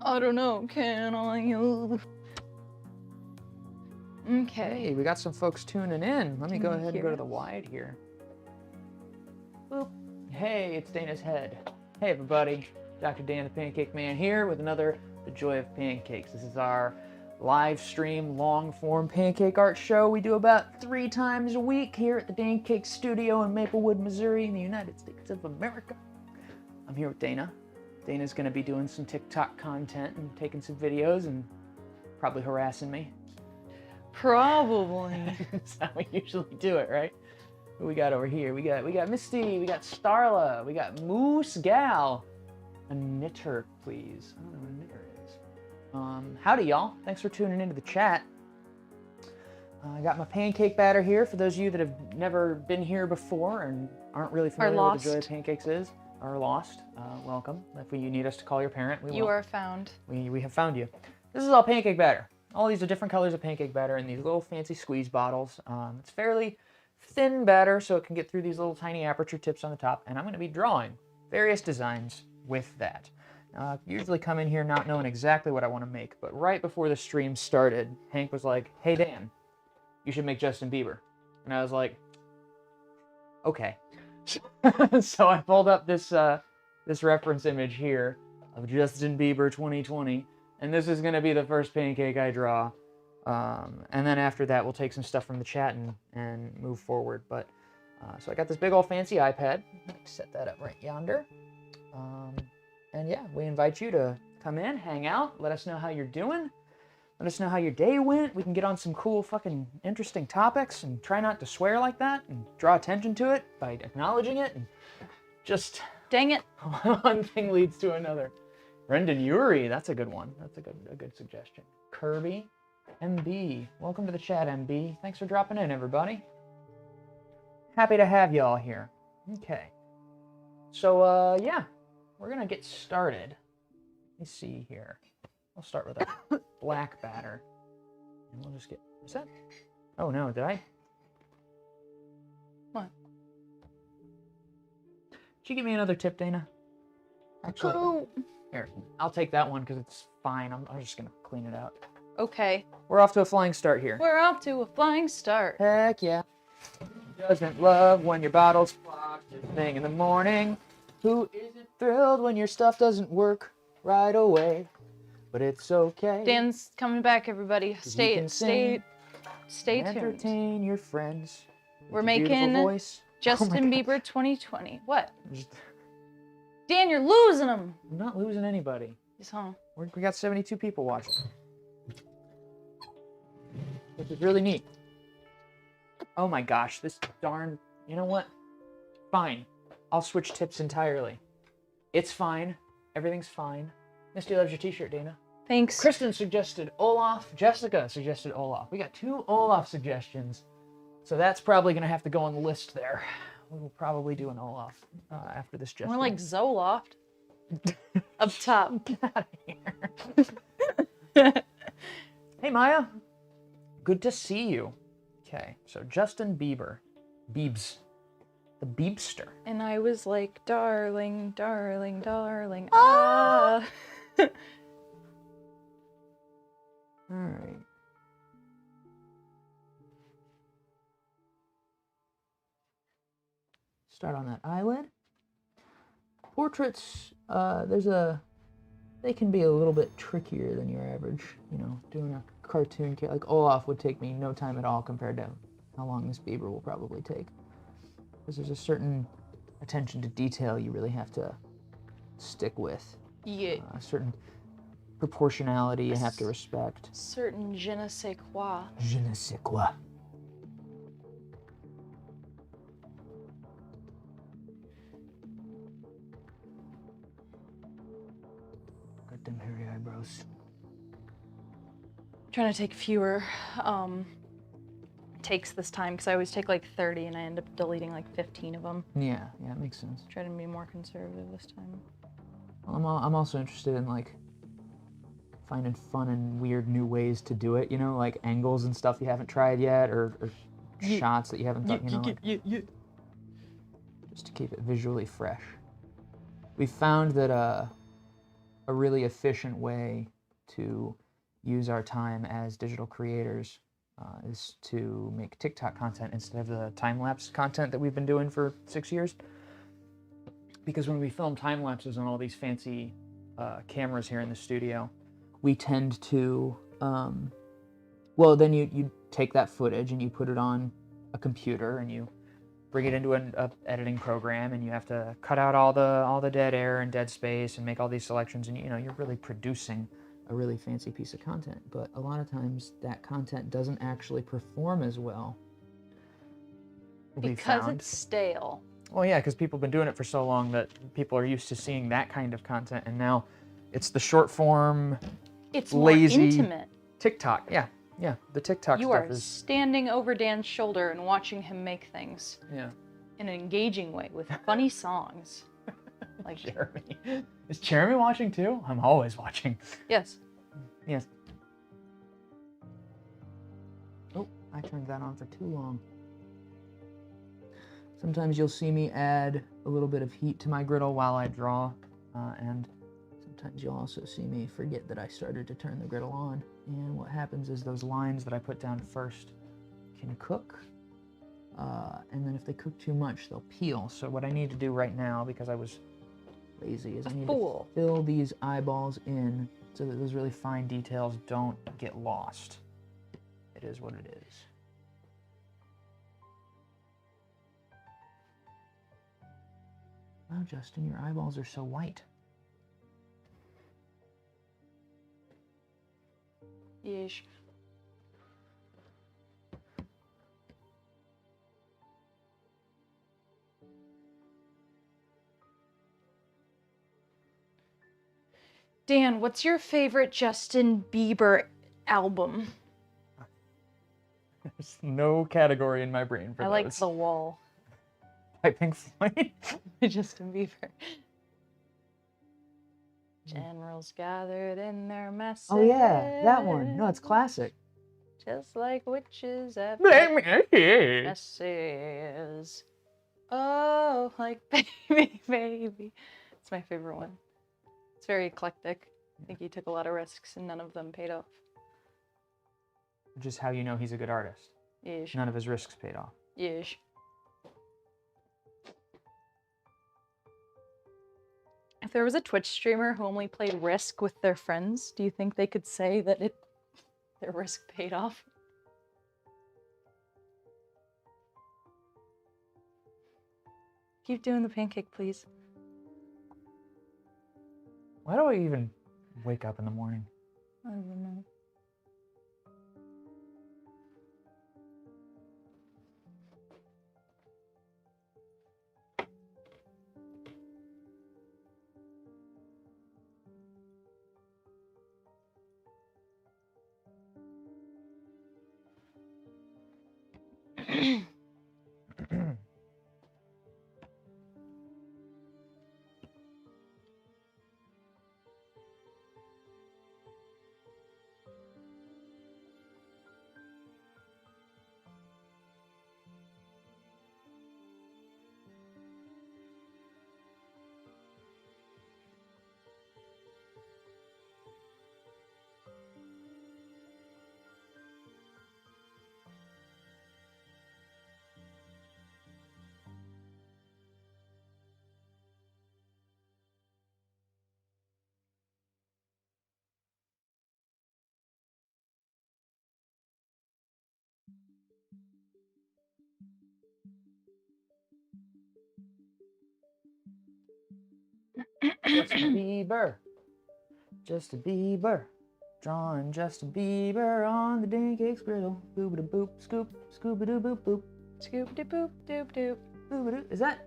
I don't know, can I? Okay. Hey, we got some folks tuning in. Let me go ahead and go to the wide here. Boop. Hey, it's Dana's head. Hey everybody, Dr. Dan the Pancake Man here with another The Joy of Pancakes. This is our live stream long form pancake art show we do about 3 times a week here at the Pancake Studio in Maplewood, Missouri in the United States of America. I'm here with Dana. Dana's gonna be doing some TikTok content and taking some videos and probably harassing me. Probably. That's how we usually do it, right? Who we got over here? We got Misty, we got Starla, we got Moose Gal. A knitter, please. I don't know what a knitter is. Howdy, y'all. Thanks for tuning into the chat. I got my pancake batter here for those of you that have never been here before and aren't really familiar with what the Joy of Pancakes is, or lost. Welcome. If you need us to call your parent, we will. You are found. We have found you. This is all pancake batter. All these are different colors of pancake batter in these little fancy squeeze bottles. It's fairly thin batter, so it can get through these little tiny aperture tips on the top, and I'm going to be drawing various designs with that. I usually come in here not knowing exactly what I want to make, but right before the stream started, Hank was like, "Hey Dan, you should make Justin Bieber." And I was like, okay. So I pulled up this reference image here of Justin Bieber 2020, and this is going to be the first pancake I draw. And then after that, we'll take some stuff from the chat and move forward. But so I got this big old fancy iPad. Set that up right yonder. And yeah, we invite you to come in, hang out, let us know how you're doing. Let us know how your day went. We can get on some cool fucking interesting topics and try not to swear like that and draw attention to it by acknowledging it and just... Dang it. One thing leads to another. Brendan Urie, that's a good one. That's a good suggestion. Kirby, MB, welcome to the chat, MB. Thanks for dropping in, everybody. Happy to have y'all here. Okay. So, yeah, we're gonna get started. Let me see here. I'll start with a black batter. And we'll just get, is that? Oh no, did I? What? Did you give me another tip, Dana? Actually, Oh. Here, I'll take that one because it's fine. I'm just gonna clean it out. Okay. We're off to a flying start here. We're off to a flying start. Heck yeah. Doesn't love when your bottle's clogged first thing in the morning. Who isn't thrilled when your stuff doesn't work right away? But it's okay. Dan's coming back, everybody. Stay tuned. Entertain your friends. We're making Justin Bieber 2020. What? Dan, you're losing them. I'm not losing anybody. He's home. We got 72 people watching. Which is really neat. Oh my gosh, this darn... You know what? Fine. I'll switch tips entirely. It's fine. Everything's fine. Misty loves your t-shirt, Dana. Thanks. Kristen suggested Olaf. Jessica suggested Olaf. We got 2 Olaf suggestions. So that's probably going to have to go on the list there. We will probably do an Olaf after this. More like Zoloft. Up top. Get out of here. Hey, Maya. Good to see you. Okay, so Justin Bieber. Biebs. The Biebster. And I was like, darling, darling, darling. Ah. All right. Start on that eyelid. Portraits, they can be a little bit trickier than your average, doing a cartoon, like Olaf would take me no time at all compared to how long this Bieber will probably take. Because there's a certain attention to detail you really have to stick with. Yeah. A certain proportionality you have to respect. Certain je ne sais quoi. Je ne sais quoi. Got them hairy eyebrows. Trying to take fewer takes this time because I always take like 30 and I end up deleting like 15 of them. Yeah, it makes sense. Try to be more conservative this time. I'm also interested in like finding fun and weird new ways to do it, like angles and stuff you haven't tried yet, or shots that you haven't thought, just to keep it visually fresh. We found that a a really efficient way to use our time as digital creators is to make TikTok content instead of the time-lapse content that we've been doing for 6 years. Because when we film time-lapses on all these fancy cameras here in the studio, we tend to, well, then you take that footage and you put it on a computer and you bring it into an editing program, and you have to cut out all the dead air and dead space and make all these selections, and you're really producing a really fancy piece of content. But a lot of times that content doesn't actually perform as well. Because it's stale. Well, yeah, because people have been doing it for so long that people are used to seeing that kind of content, and now it's the short form, it's lazy, more intimate. TikTok. Yeah, the TikTok you stuff are is standing over Dan's shoulder and watching him make things. Yeah. In an engaging way with funny songs. Like Jeremy. Is Jeremy watching too? I'm always watching. Yes. Yes. Oh, I turned that on for too long. Sometimes you'll see me add a little bit of heat to my griddle while I draw, and sometimes you'll also see me forget that I started to turn the griddle on. And what happens is those lines that I put down first can cook, and then if they cook too much, they'll peel. So what I need to do right now, because I was lazy, is I need to fill these eyeballs in so that those really fine details don't get lost. It is what it is. Wow, Justin, your eyeballs are so white. Yeesh. Dan, what's your favorite Justin Bieber album? There's no category in my brain for those. I like The Wall. By Pink Floyd. Justin Bieber. Generals gathered in their messes. Oh yeah, that one. No, it's classic. Just like witches at messes. Oh, like baby, baby. It's my favorite one. It's very eclectic. I think he took a lot of risks and none of them paid off. Just how you know he's a good artist. Yeesh. None of his risks paid off. Yeesh. If there was a Twitch streamer who only played Risk with their friends, do you think they could say that their risk paid off? Keep doing the pancake, please. Why do I even wake up in the morning? I don't know. Justin Bieber. Justin Bieber. Drawing Justin Bieber on the Pancakes griddle. Boop-a-da-boop, scoop, scoop-a-doo-boop, boop. Scoop-a-doop, doop-doop. Boop-a-doo. Is that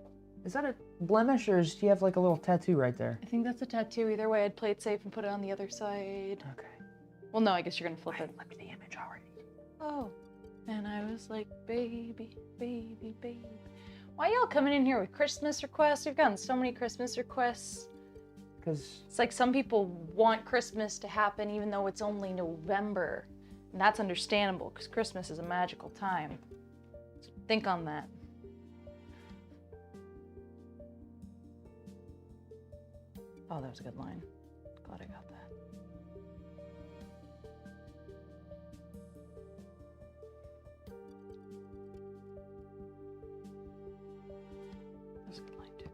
a blemish, or do you have like a little tattoo right there? I think that's a tattoo. Either way, I'd play it safe and put it on the other side. Okay. Well, no, I guess you're gonna flip it. Flipped the image already. Oh. And I was like, baby, baby, baby. Why y'all coming in here with Christmas requests? We've gotten so many Christmas requests. Because it's like some people want Christmas to happen even though it's only November. And that's understandable because Christmas is a magical time. So think on that. Oh, that was a good line. glad I got that. That's a good line too.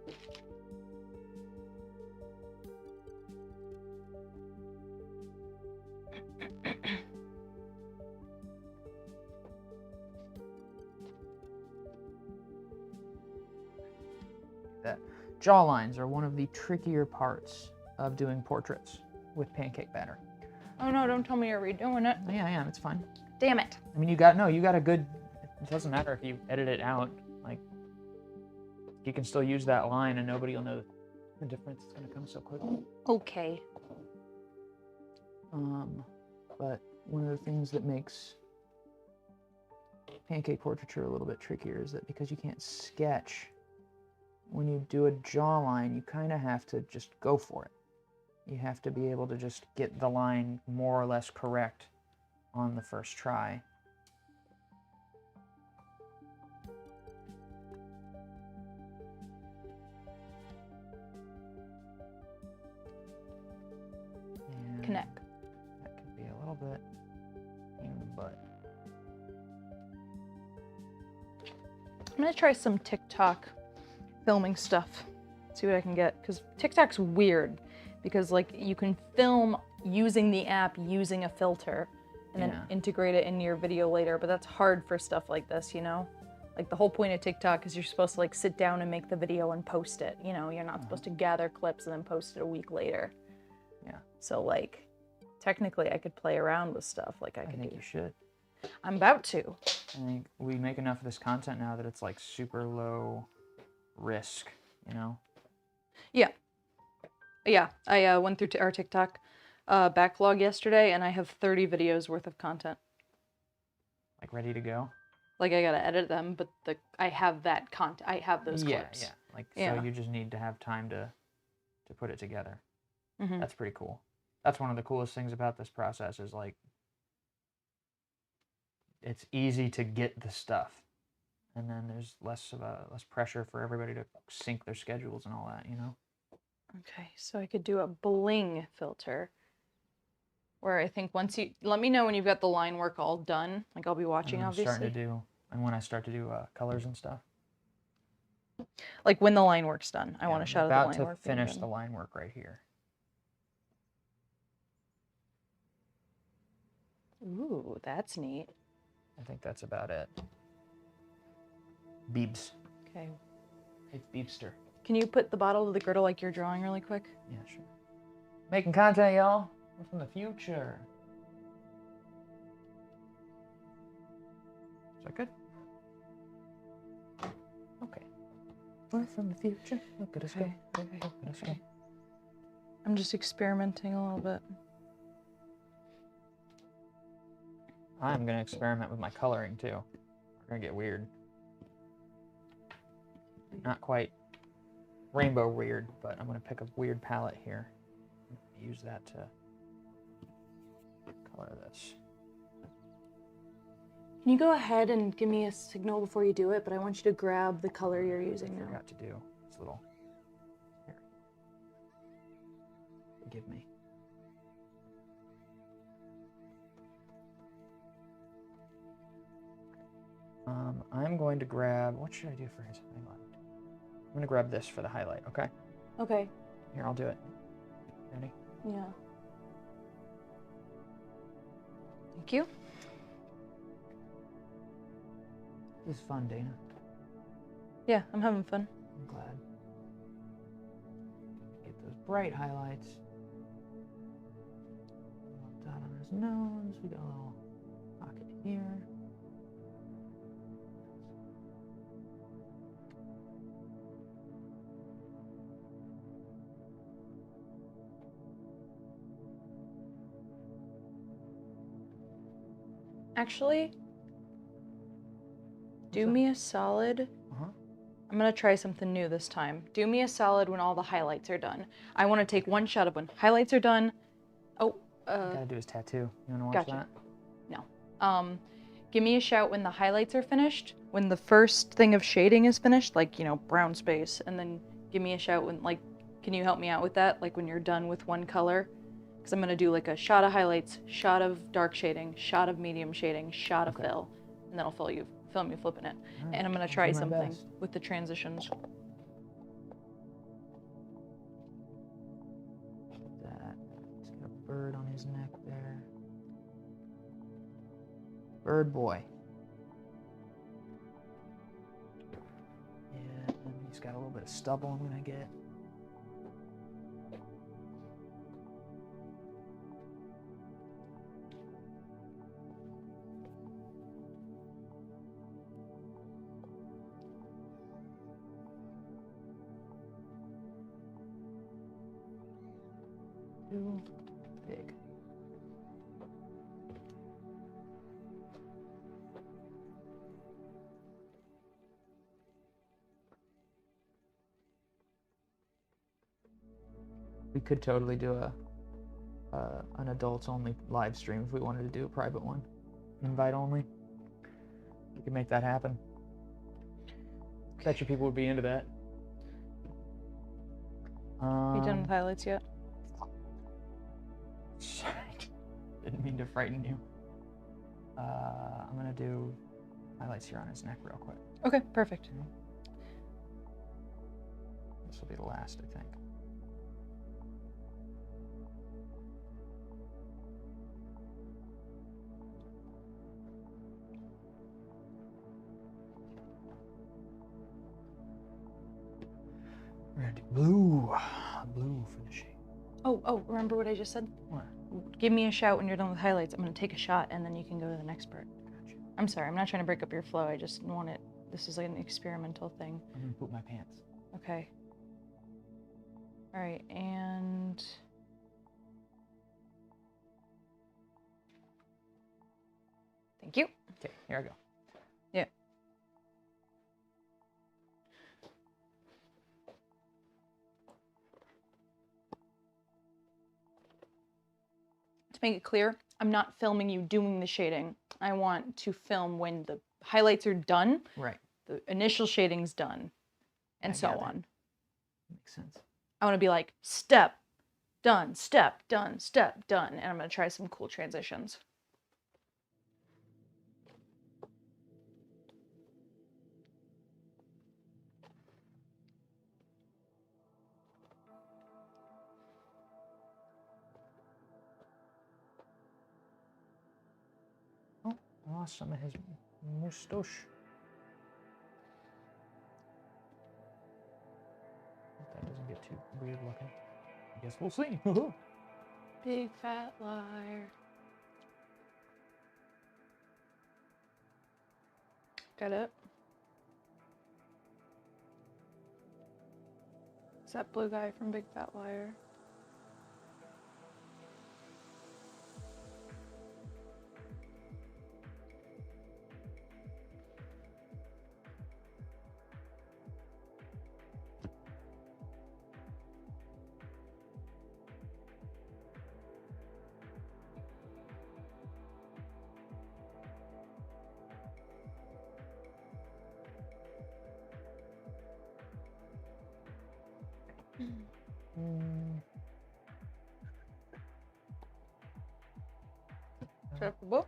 That jaw lines are one of the trickier parts of doing portraits with pancake batter. Oh no, don't tell me you're redoing it. Yeah, I am. It's fine. Damn it. I mean, you got a good. It doesn't matter if you edit it out. Like, you can still use that line, and nobody will know the difference. It's gonna come so quickly. Okay. But one of the things that makes pancake portraiture a little bit trickier is that because you can't sketch, when you do a jawline, you kind of have to just go for it. You have to be able to just get the line more or less correct on the first try. And Connect. that could be a little bit pain in the butt. I'm gonna try some TikTok filming stuff. See what I can get, because TikTok's weird. Because like you can film using the app, using a filter, and then integrate it into your video later, but that's hard for stuff like this, you know? Like the whole point of TikTok is you're supposed to like sit down and make the video and post it, you know? You're not supposed to gather clips and then post it a week later. Yeah. So like, technically I could play around with stuff like I think you should. I'm about to. I think we make enough of this content now that it's like super low risk, you know? Yeah. Yeah, I went through our TikTok backlog yesterday, and I have 30 videos worth of content. Like ready to go? Like I gotta edit them, but I have that content. I have those clips. Yeah. Like so, you just need to have time to put it together. Mm-hmm. That's pretty cool. That's one of the coolest things about this process is like it's easy to get the stuff, and then there's less pressure for everybody to sync their schedules and all that, you know. Okay, so I could do a bling filter where I think once you let me know when you've got the line work all done. Like I'll be watching, obviously. When I start to do colors and stuff. Like when the line work's done, I want a shot of the line work. I'm about to finish the line work right here. Ooh, that's neat. I think that's about it. Beebs. Okay. It's Beebster. Can you put the bottle to the girdle like you're drawing really quick? Yeah, sure. Making content, y'all. We're from the future. Is that good? Okay. We're from the future. Look at us go. Look at us go. I'm just experimenting a little bit. I'm going to experiment with my coloring, too. We're going to get weird. Not quite rainbow weird, but I'm going to pick a weird palette here. Use that to color this. Can you go ahead and give me a signal before you do it, but I want you to grab the color you're using now. I forgot to do this little... Here. Forgive me. I'm going to grab... What should I do for his highlight? I'm going to grab this for the highlight, okay? Okay. Here, I'll do it. Ready? Yeah. Thank you. This is fun, Dana. Yeah, I'm having fun. I'm glad. Get those bright highlights. A little dot on his nose. We got a little pocket here. Actually, do me a solid. I'm gonna try something new this time. Do me a solid when all the highlights are done. I want to take one shot of when highlights are done. Oh, gotta do his tattoo. You wanna watch that? No. Give me a shout when the highlights are finished. When the first thing of shading is finished, like, you know, brown space, and then give me a shout when, like, can you help me out with that? Like when you're done with one color, Because I'm going to do like a shot of highlights, shot of dark shading, shot of medium shading, shot of fill, and then I'll film you flipping it. Right, And I'm going to I'll try do my something best. with the transitions. That. He's got a bird on his neck there. Bird boy. Yeah, and he's got a little bit of stubble I'm gonna get. Too big. We could totally do an adults only live stream if we wanted to do a private one, invite only. We could make that happen. Bet you people would be into that. Are you done with highlights yet? Sorry, didn't mean to frighten you. I'm gonna do highlights here on his neck real quick. Okay, perfect. This will be the last, I think. We're gonna do blue finishing. Oh, remember what I just said? What? Give me a shout when you're done with highlights. I'm going to take a shot and then you can go to the next part. Gotcha. I'm sorry, I'm not trying to break up your flow. I just want it. This is like an experimental thing. I'm gonna poop my pants. Okay. All right, and thank you. Okay, here I go. Yeah. To make it clear, I'm not filming you doing the shading. I want to film when the highlights are done, Right. the initial shading's done, and I so gather. on. Makes sense. I want to be like, step, done, step, done, step, done. And I'm going to try some cool transitions. Oh, I lost some of his moustache. Hope that doesn't get too weird looking. I guess we'll see. Big fat liar. Got it? Is that blue guy from Big Fat Liar? Acceptable.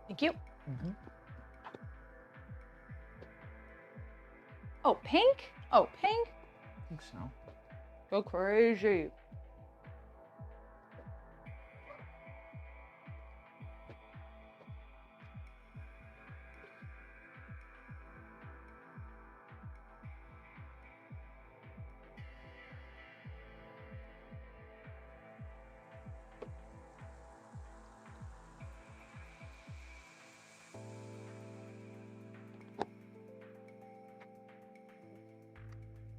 Thank you. Oh, pink? Oh, pink? I think so. Go crazy.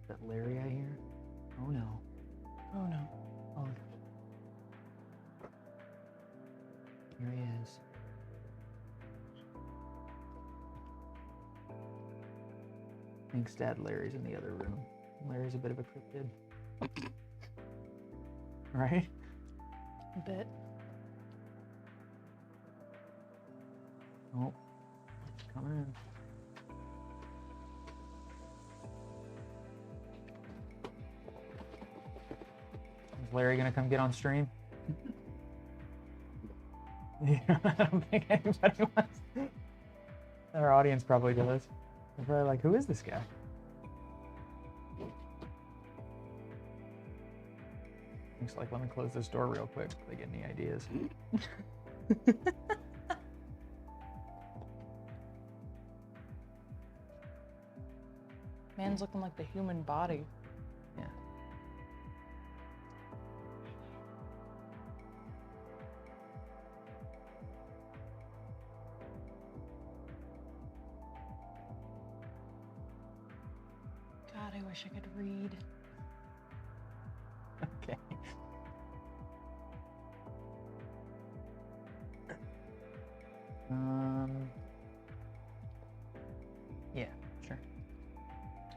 Is that Larry I hear? Oh no. Oh no. Oh no. Here he is. Thanks, Dad. Larry's in the other room. Larry's a bit of a cryptid. Right? A bit. Oh, it's coming in. Larry gonna come get on stream? Yeah, I don't think anybody wants. Our audience probably does. They're probably like, who is this guy? Looks like, let me close this door real quick if they get any ideas. Man's looking like the human body. Yeah. God, I wish I could read. Okay. Yeah, sure.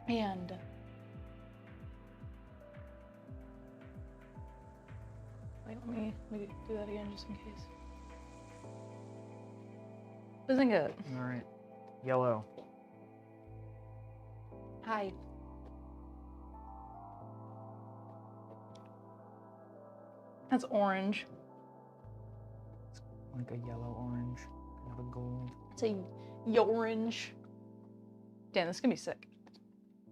And wait, let me do that again just in case. Isn't good. All right. Yellow. Hi. That's orange. Like a yellow orange. Kind of a gold. It's a orange. Damn, this is gonna be sick.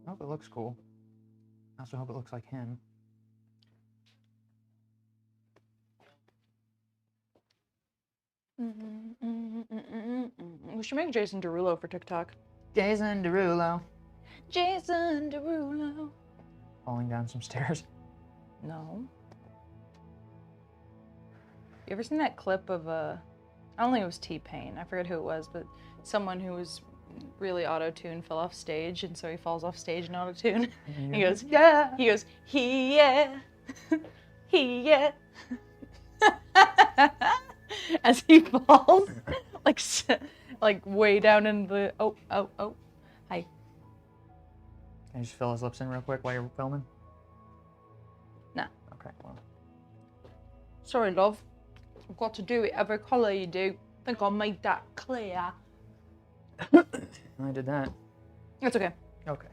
I hope it looks cool. I also hope it looks like him. We should make Jason Derulo for TikTok. Jason Derulo. Jason Derulo. Falling down some stairs. No. You ever seen that clip of I don't think it was T-Pain. I forget who it was, but someone who was really auto-tune fell off stage, and so he falls off stage in auto-tune. He goes, yeah. He goes, he yeah. He yeah. As he falls, like way down in the oh. Hi. Can you just fill his lips in real quick while you're filming? Nah. Okay, well. Sorry, love. I've got to do it every colour you do. I think I made that clear. I did that. It's okay. Okay.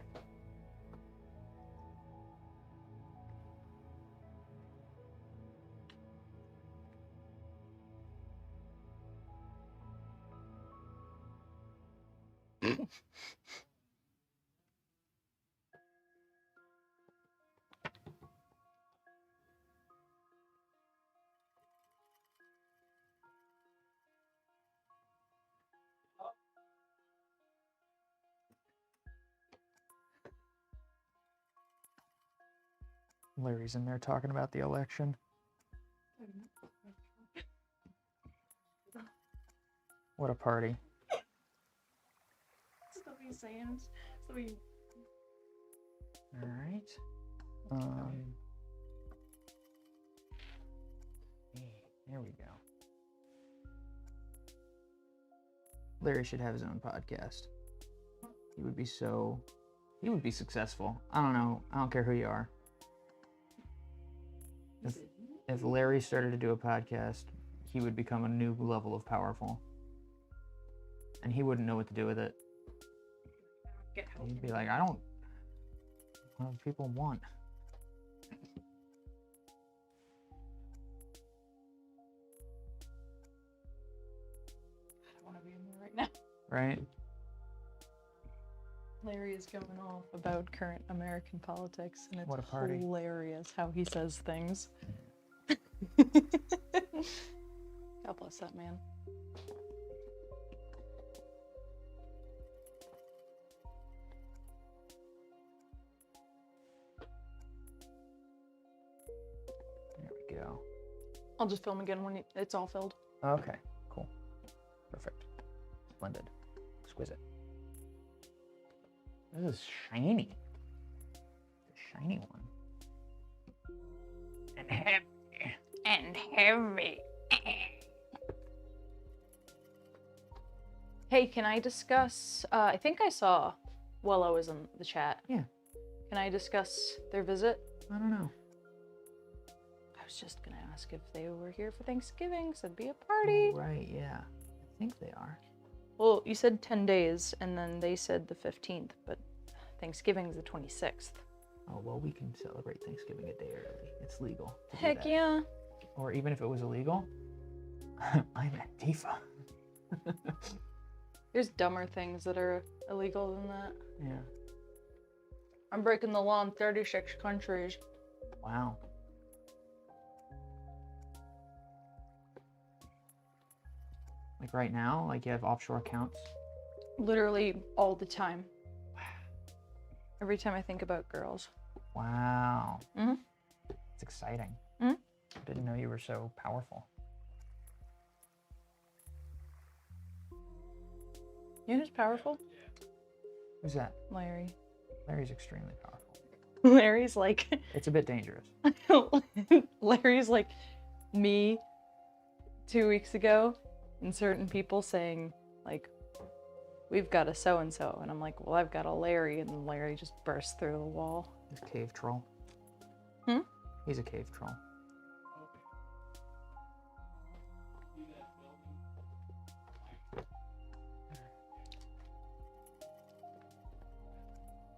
Larry's in there talking about the election. What a party. Stuff he's saying. Stuff he... All right. There we go. Larry should have his own podcast. He would be successful. I don't know. I don't care who you are. If Larry started to do a podcast, he would become a new level of powerful. And he wouldn't know what to do with it. He'd be like, I don't know what people want. I don't want to be in there right now. Right? Larry is going off about current American politics, and it's What a party. hilarious how he says things. God bless that man. There we go. I'll just film again when it's all filled. Okay, cool. Perfect. Splendid. Exquisite. This is shiny. It's a shiny one. And heavy. And heavy. Hey, can I discuss, I think I saw Willow was in the chat. Yeah. Can I discuss their visit? I don't know. I was just gonna ask if they were here for Thanksgiving, so it'd be a party. Oh, right, yeah. I think they are. Well, you said 10 days, and then they said the 15th, but Thanksgiving's the 26th. Oh, well, we can celebrate Thanksgiving a day early. It's legal to do Heck that. yeah. Or even if it was illegal, I'm Antifa. There's dumber things that are illegal than that. Yeah. I'm breaking the law in 36 countries. Wow. Like right now, like you have offshore accounts. Literally all the time. Every time I think about girls. Wow. Mm-hmm. It's exciting. Mm-hmm. I didn't know you were so powerful. You know who's powerful? Who's that? Larry. Larry's extremely powerful. Larry's like... It's a bit dangerous. Larry's like me 2 weeks ago and certain people saying like, we've got a so-and-so. And I'm like, well, I've got a Larry. And then Larry just burst through the wall. He's a cave troll. Hmm? He's a cave troll.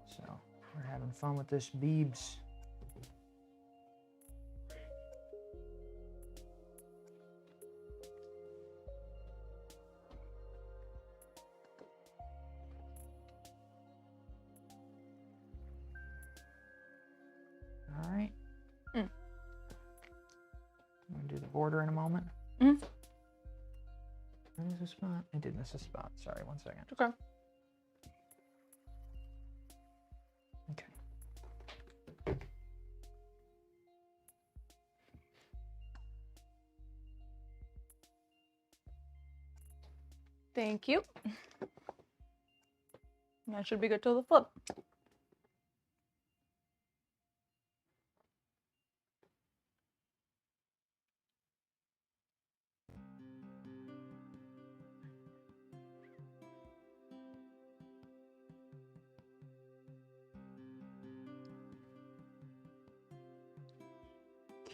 So, we're having fun with this Biebs. All right. Mm. I'm gonna do the border in a moment. Mm. Where is the spot? I did miss a spot. Sorry, 1 second. Okay. Okay. Thank you. That should be good till the flip.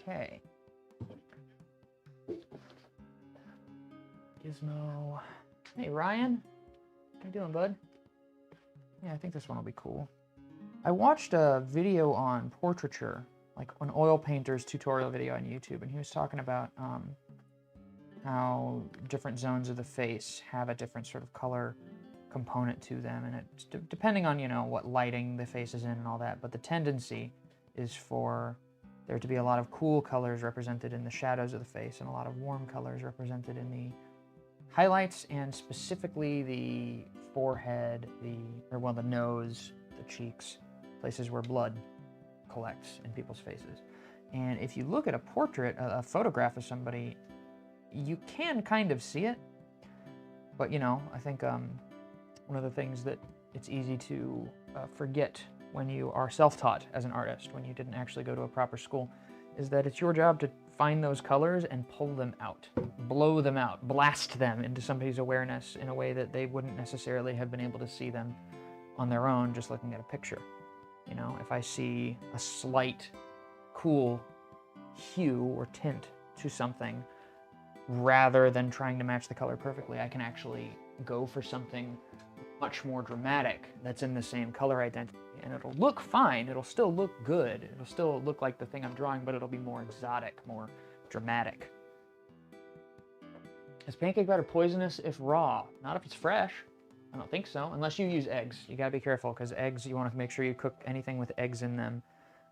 Okay. Gizmo. Hey, Ryan. How you doing, bud? Yeah, I think this one will be cool. I watched a video on portraiture, like an oil painter's tutorial video on YouTube, and he was talking about how different zones of the face have a different sort of color component to them, and it's depending on, you know, what lighting the face is in and all that, but the tendency is for there to be a lot of cool colors represented in the shadows of the face and a lot of warm colors represented in the highlights, and specifically the forehead, the nose, the cheeks, places where blood collects in people's faces. And if you look at a portrait, a photograph of somebody, you can kind of see it. But, you know, I think one of the things that it's easy to forget when you are self-taught as an artist, when you didn't actually go to a proper school, is that it's your job to find those colors and pull them out, blow them out, blast them into somebody's awareness in a way that they wouldn't necessarily have been able to see them on their own just looking at a picture. You know, if I see a slight cool hue or tint to something, rather than trying to match the color perfectly, I can actually go for something much more dramatic that's in the same color identity. And it'll look fine, it'll still look good, it'll still look like the thing I'm drawing, but it'll be more exotic, more dramatic. Is pancake batter poisonous if raw? Not if it's fresh. I don't think so, unless you use eggs. You gotta be careful, because eggs, you want to make sure you cook anything with eggs in them.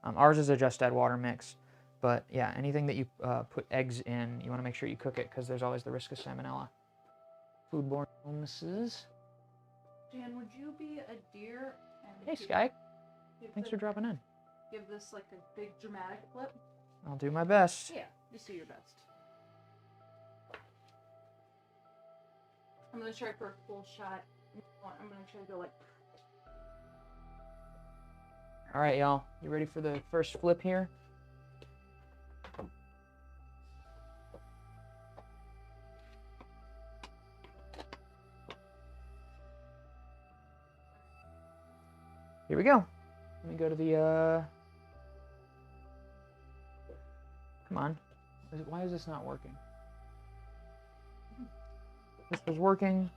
Ours is a just add water mix, but yeah, anything that you put eggs in, you want to make sure you cook it, because there's always the risk of salmonella. Foodborne illnesses. Dan, would you be a deer? And Hey, Sky. Thanks for dropping in. Give this like a big dramatic flip. I'll do my best. Yeah, just do your best. I'm gonna try for a full shot. I'm gonna try to go like. All right, y'all. You ready for the first flip here? Here we go. Let me go to the, come on. Why is this not working? This was working.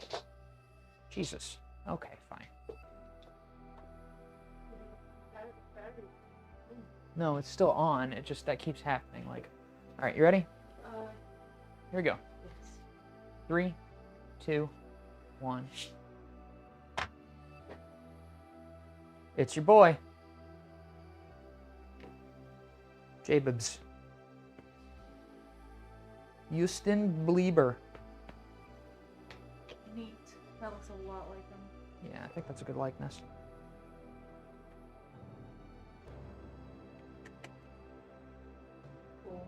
Jesus. Okay, fine. No, it's still on. It just, that keeps happening. Like, all right, you ready? Here we go. Yes. 3, 2, 1. It's your boy. Jabibs. Houston Bieber. Neat. That looks a lot like him. Yeah, I think that's a good likeness. Cool.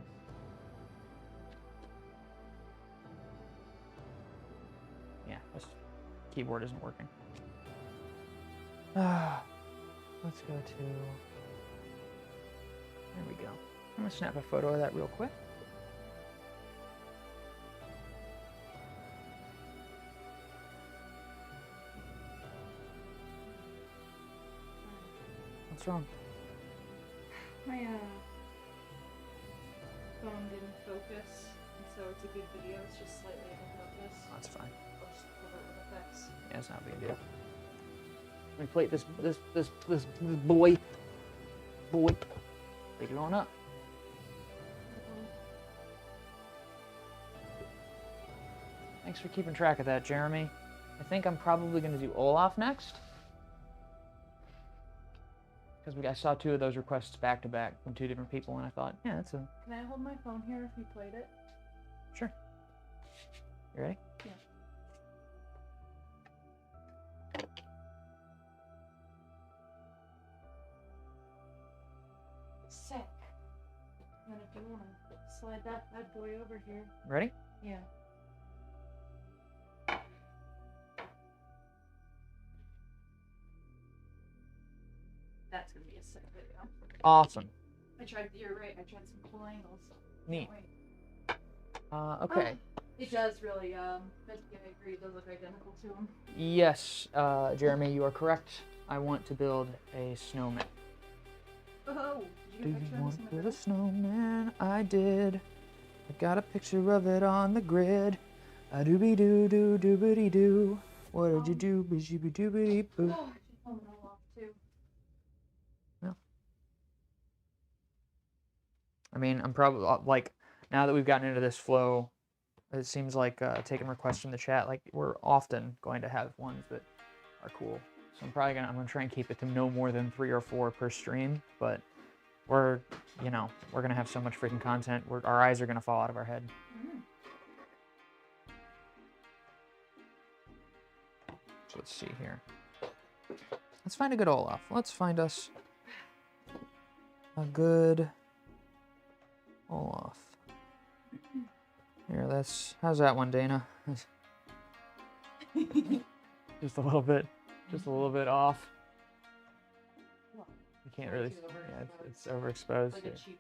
Yeah, this keyboard isn't working. Let's go to... There we go. I'm gonna snap a photo of that real quick. What's wrong? My phone didn't focus, and so it's a good video. It's just slightly out of focus. Oh, that's fine. I'll just cover it with effects. Yeah, it's not a big deal. Let me plate this boy. Take it on up. Thanks for keeping track of that, Jeremy. I think I'm probably going to do Olaf next. Because I saw 2 of those requests back to back from 2 different people, and I thought, yeah, that's a... Can I hold my phone here if you played it? Sure. You ready? Yeah. Sick. And if you want to slide that bad boy over here. Ready? Yeah. That's gonna be a sick video. Awesome. You're right, I tried some cool angles. Neat. Wait. Okay. It does really, yeah, I agree, it does look identical to him. Yes, Jeremy, you are correct. I want to build a snowman. Oh, Do you want to build a snowman? I did. I got a picture of it on the grid. A doobie doo doo doobity doo. What did you do? Bishooby doobity boo. Oh, I should film it all off too. No. I mean, I'm probably like, now that we've gotten into this flow, it seems like taking requests from the chat, like we're often going to have ones that are cool. So I'm gonna try and keep it to no more than 3 or 4 per stream, but we're gonna have so much freaking content, our eyes are gonna fall out of our head. So let's see here. Let's find a good Olaf. Let's find us a good Olaf. Here, how's that one, Dana? Just a little bit off. You can't really, yeah, it's overexposed. Like a cheap,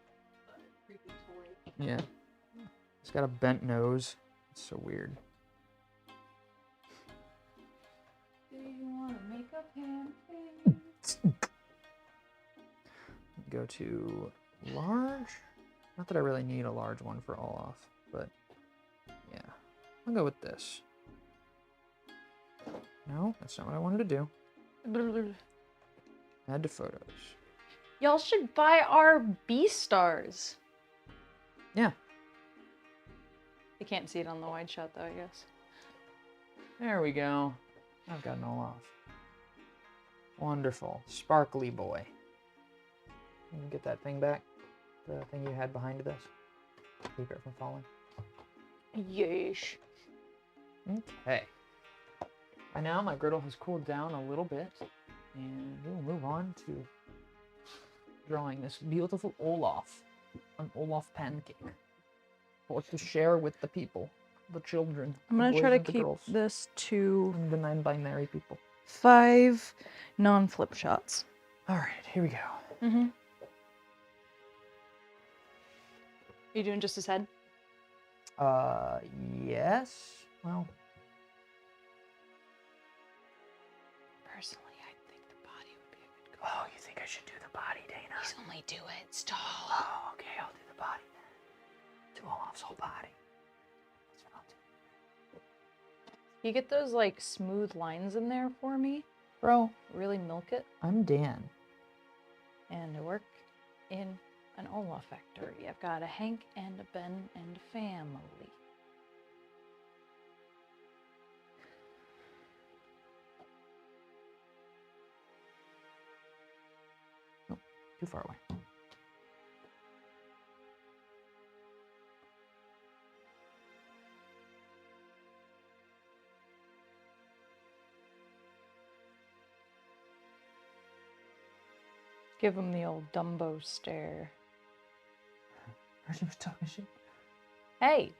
creepy toy. Yeah. It's got a bent nose. It's so weird. Do you want to make a pancake? Go to large. Not that I really need a large one for Olaf, but yeah. I'll go with this. No, that's not what I wanted to do. Add to photos. Y'all should buy our B-stars. Yeah. You can't see it on the wide shot though, I guess. There we go. I've got an Olaf. Wonderful. Sparkly boy. You can get that thing back. The thing you had behind this. Keep it from falling. Yeesh. Okay. By now my girdle has cooled down a little bit. And we'll move on to drawing this beautiful Olaf. An Olaf pancake. For to share with the people. The children. I'm gonna try to keep this to the non-binary people. 5 non-flip shots. Alright, here we go. Mm-hmm. Are you doing just his head? Yes. Well. Personally, I think the body would be a good goal. Oh, you think I should do the body, Dana? Please only do it. Stall. Oh, okay, I'll do the body then. Do Olaf's whole body. That's what I'll do. You get those like smooth lines in there for me? Bro, Really milk it I'm Dan. and work in an Olaf factory. I've got a Hank and a Ben and a family. Oh, too far away. Give him the old Dumbo stare. Heard you was talking shit. Hey!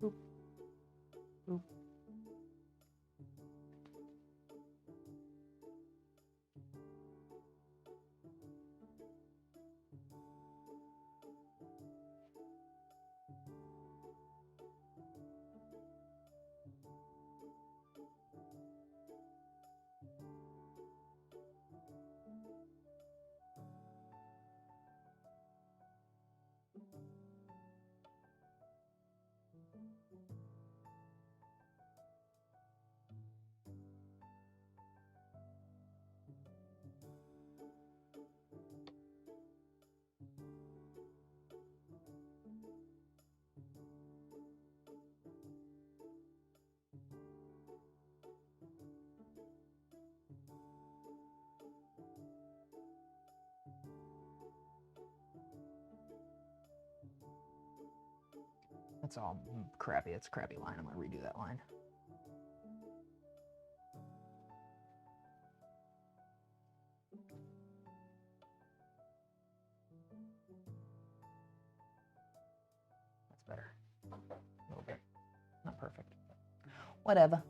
Boop. Boop. That's all crappy. It's a crappy line. I'm going to redo that line. That's better. A little bit. Not perfect. But whatever.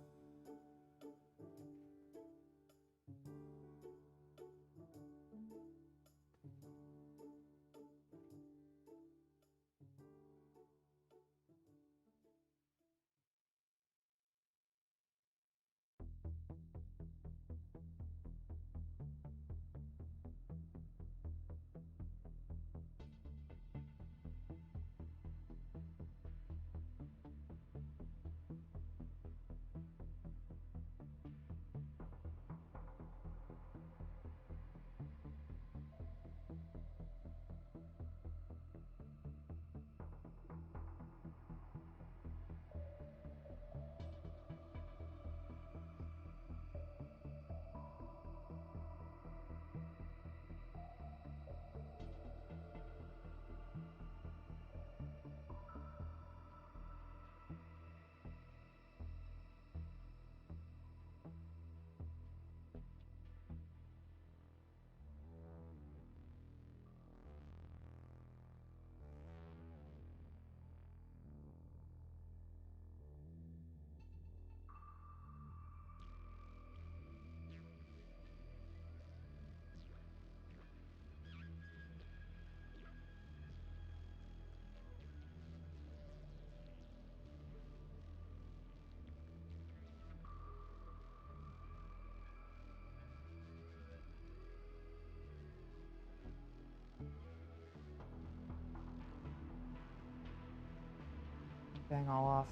Bang all off.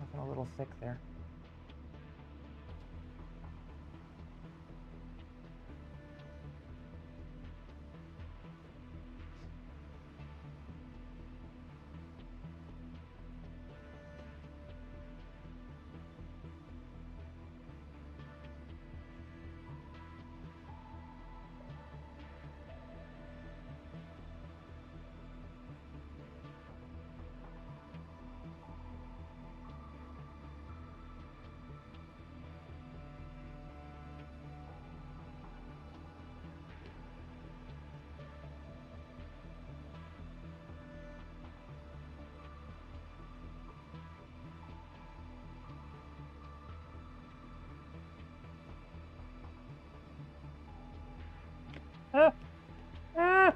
Looking a little thick there. Ah! Ah!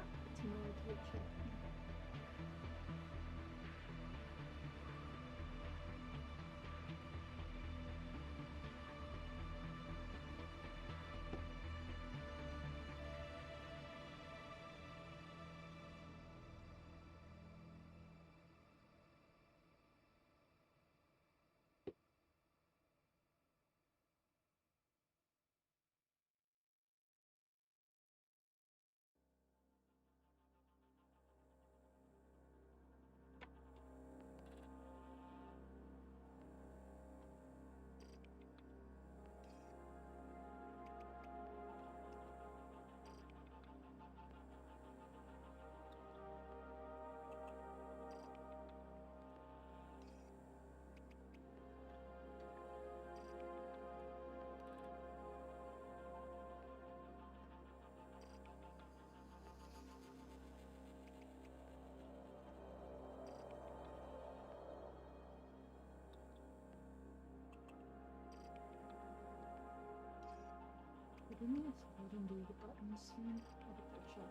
Let me just go ahead and do the buttons soon. I'll get that shot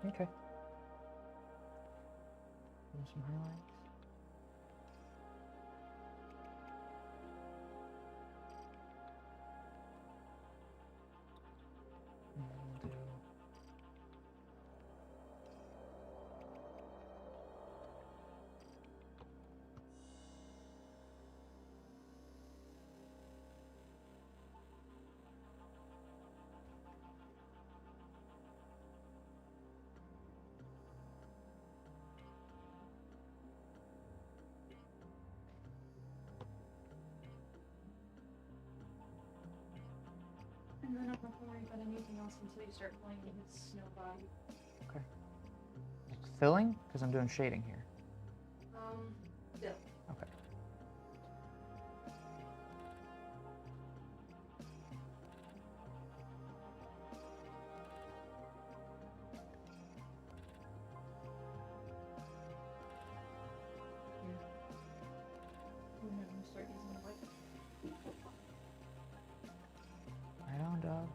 next. Okay. Do some highlights. And then we'll do And then I'm not gonna worry about anything else until you start playing his snow body. okay. Like filling, because I'm doing shading here. Yeah. Okay. We're not gonna start using the white. Right on, dog.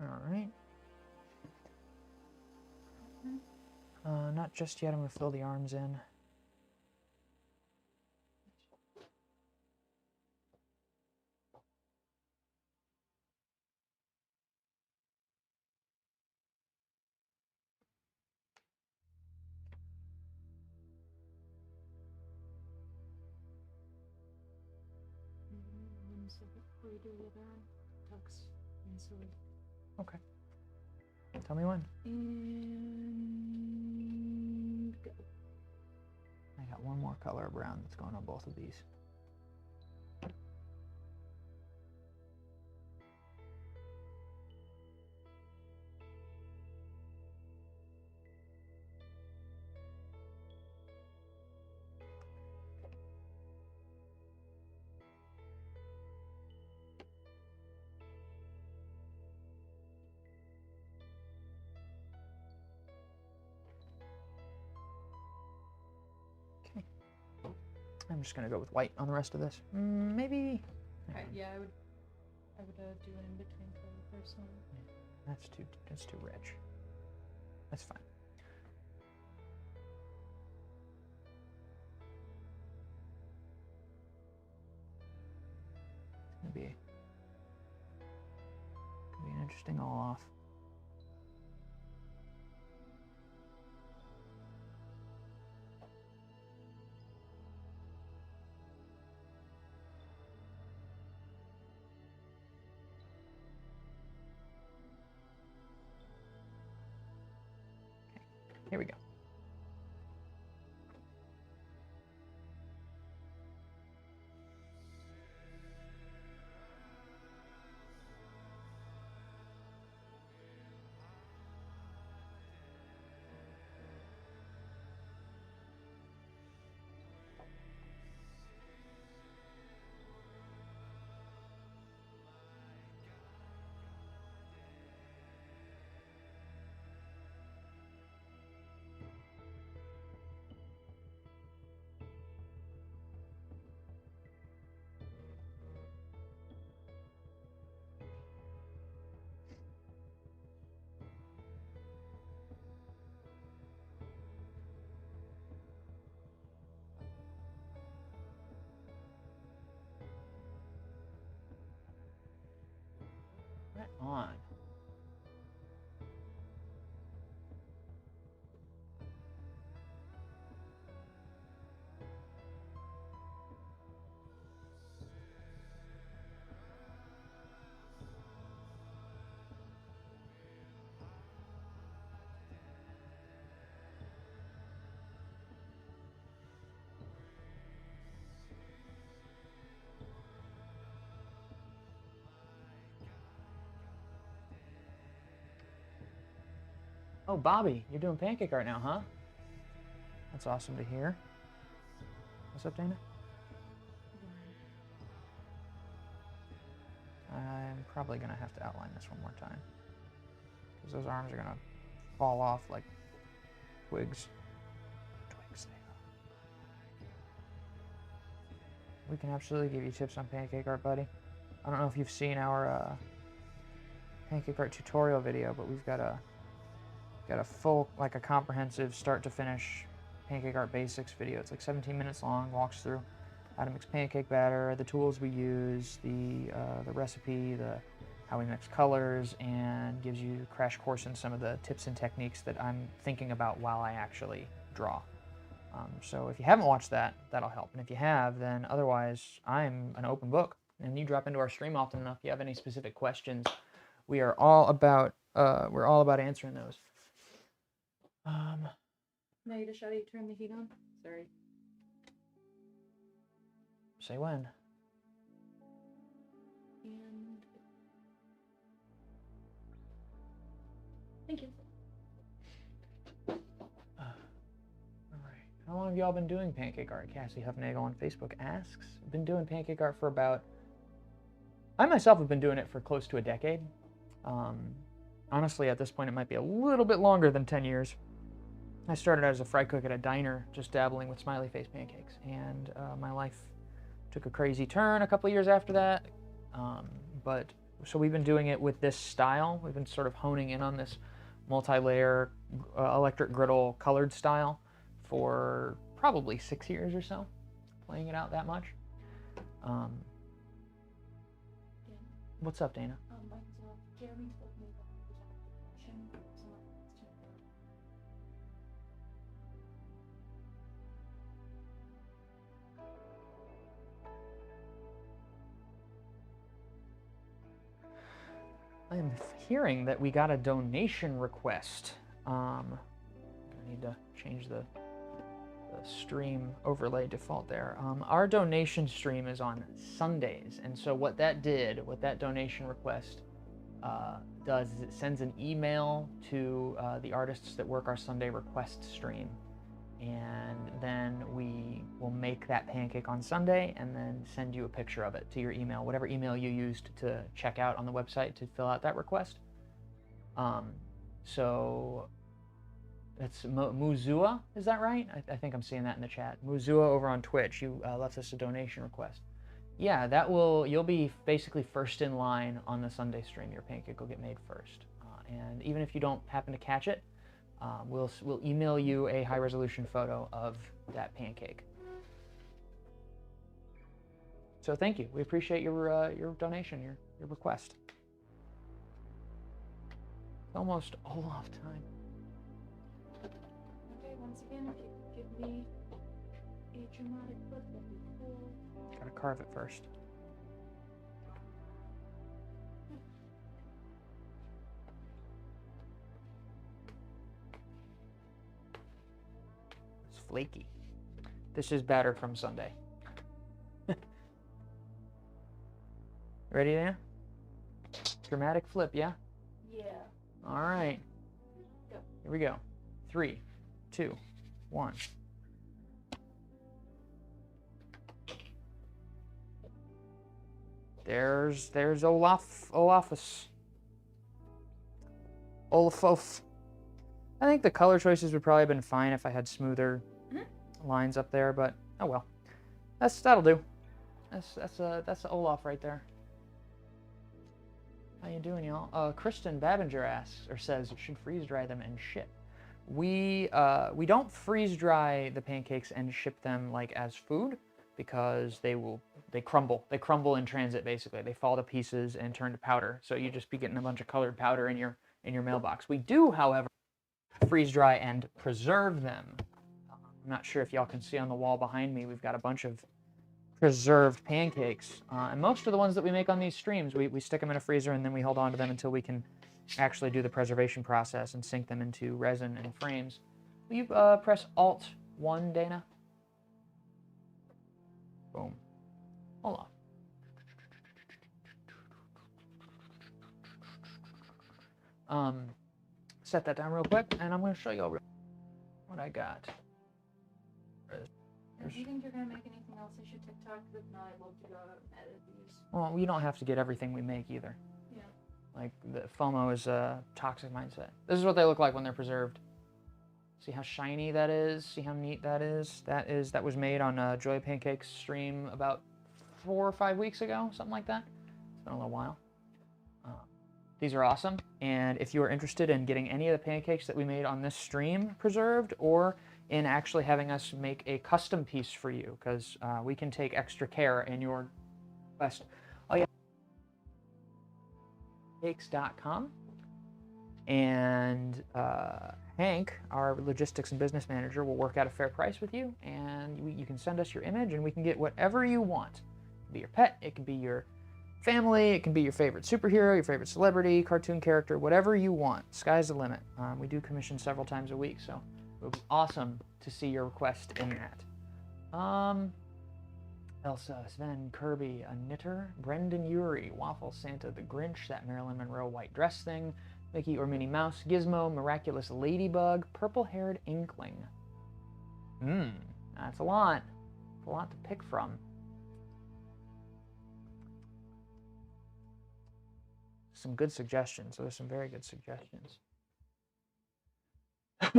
All right. Not just yet. I'm going to fill the arms in. And then so before you do the other arm, tucks inside. Okay. Tell me when. And go. I got one more color of brown that's going on both of these. Okay. I'm just gonna go with white on the rest of this. Maybe. Okay, yeah, I would do an in-between color personally. That's too rich. That's fine. It's gonna be an interesting Olaf. Here we go. that on. Oh, Bobby, you're doing pancake art now, huh? That's awesome to hear. What's up, Dana? I'm probably going to have to outline this one more time, because those arms are going to fall off like twigs. Twigs they are. We can absolutely give you tips on pancake art, buddy. I don't know if you've seen our pancake art tutorial video, but we've got a full, like a comprehensive start to finish pancake art basics video. It's like 17 minutes long, walks through how to mix pancake batter, the tools we use, the recipe, how we mix colors, and gives you a crash course in some of the tips and techniques that I'm thinking about while I actually draw. So if you haven't watched that, that'll help. And if you have, then otherwise, I'm an open book. And you drop into our stream often enough, if you have any specific questions, we are all about answering those. Naida, shall I turn the heat on? Sorry. Say when. And thank you. All right. How long have y'all been doing pancake art? Cassie Huffnagel on Facebook asks. I've been doing pancake art for about. I myself have been doing it for close to a decade. Honestly, at this point, it might be a little bit longer than 10 years. I started out as a fry cook at a diner, just dabbling with smiley face pancakes, and my life took a crazy turn a couple of years after that. So we've been doing it with this style. We've been sort of honing in on this multi-layer electric griddle colored style for probably 6 years or so, playing it out that much. What's up, Dana? Jeremy. I am hearing that we got a donation request. I need to change the stream overlay default there. Our donation stream is on Sundays, and so what that donation request does is it sends an email to the artists that work our Sunday request stream, and then we will make that pancake on Sunday and then send you a picture of it to your email, whatever email you used to check out on the website to fill out that request. So that's Muzua, is that right? I think I'm seeing that in the chat. Muzua over on Twitch, you left us a donation request. Yeah, you'll be basically first in line on the Sunday stream. Your pancake will get made first. And even if you don't happen to catch it, we'll email you a high-resolution photo of that pancake. So thank you. We appreciate your donation, your request. It's almost Olaf time. Okay, once again, if you could give me a dramatic flip, that'd be cool. Gotta carve it first. It's flaky. This is batter from Sunday. Ready now? Dramatic flip, yeah? Yeah. All right. Go. Here we go. 3, 2, 1. There's Olafus. Olafof. I think the color choices would probably have been fine if I had smoother lines up there, but oh well. That'll do. That's Olaf right there. How you doing, y'all? Kristen Babinger asks or says should freeze dry them and ship. We don't freeze dry the pancakes and ship them like as food, because they crumble. They crumble in transit, basically. They fall to pieces and turn to powder. So you just be getting a bunch of colored powder in your mailbox. We do, however, freeze dry and preserve them. I'm not sure if y'all can see on the wall behind me, we've got a bunch of preserved pancakes. And most of the ones that we make on these streams, we stick them in a freezer and then we hold on to them until we can actually do the preservation process and sink them into resin and frames. Will you press Alt-1, Dana? Boom. Hold on. Set that down real quick, and I'm going to show you all what I got. If you think you're going to make anything else, I should TikTok. If not, I'd love to go out and edit these. Well, you don't have to get everything we make either. Yeah. Like, the FOMO is a toxic mindset. This is what they look like when they're preserved. See how shiny that is? See how neat that is? That was made on Joy of Pancakes stream about 4 or 5 weeks ago, something like that. It's been a little while. These are awesome, and if you are interested in getting any of the pancakes that we made on this stream preserved, or in actually having us make a custom piece for you, because we can take extra care in your quest. Oh yeah, cakes.com, and Hank, our logistics and business manager, will work out a fair price with you, and you can send us your image, and we can get whatever you want. It can be your pet, it can be your family, it can be your favorite superhero, your favorite celebrity, cartoon character, whatever you want. Sky's the limit. We do commission several times a week, so it would be awesome to see your request in that. Elsa, Sven, Kirby, a knitter, Brendan Urie, Waffle Santa, the Grinch, that Marilyn Monroe white dress thing, Mickey or Minnie Mouse, Gizmo, Miraculous Ladybug, Purple-Haired Inkling. That's a lot. That's a lot to pick from. Some good suggestions. So there's some very good suggestions. The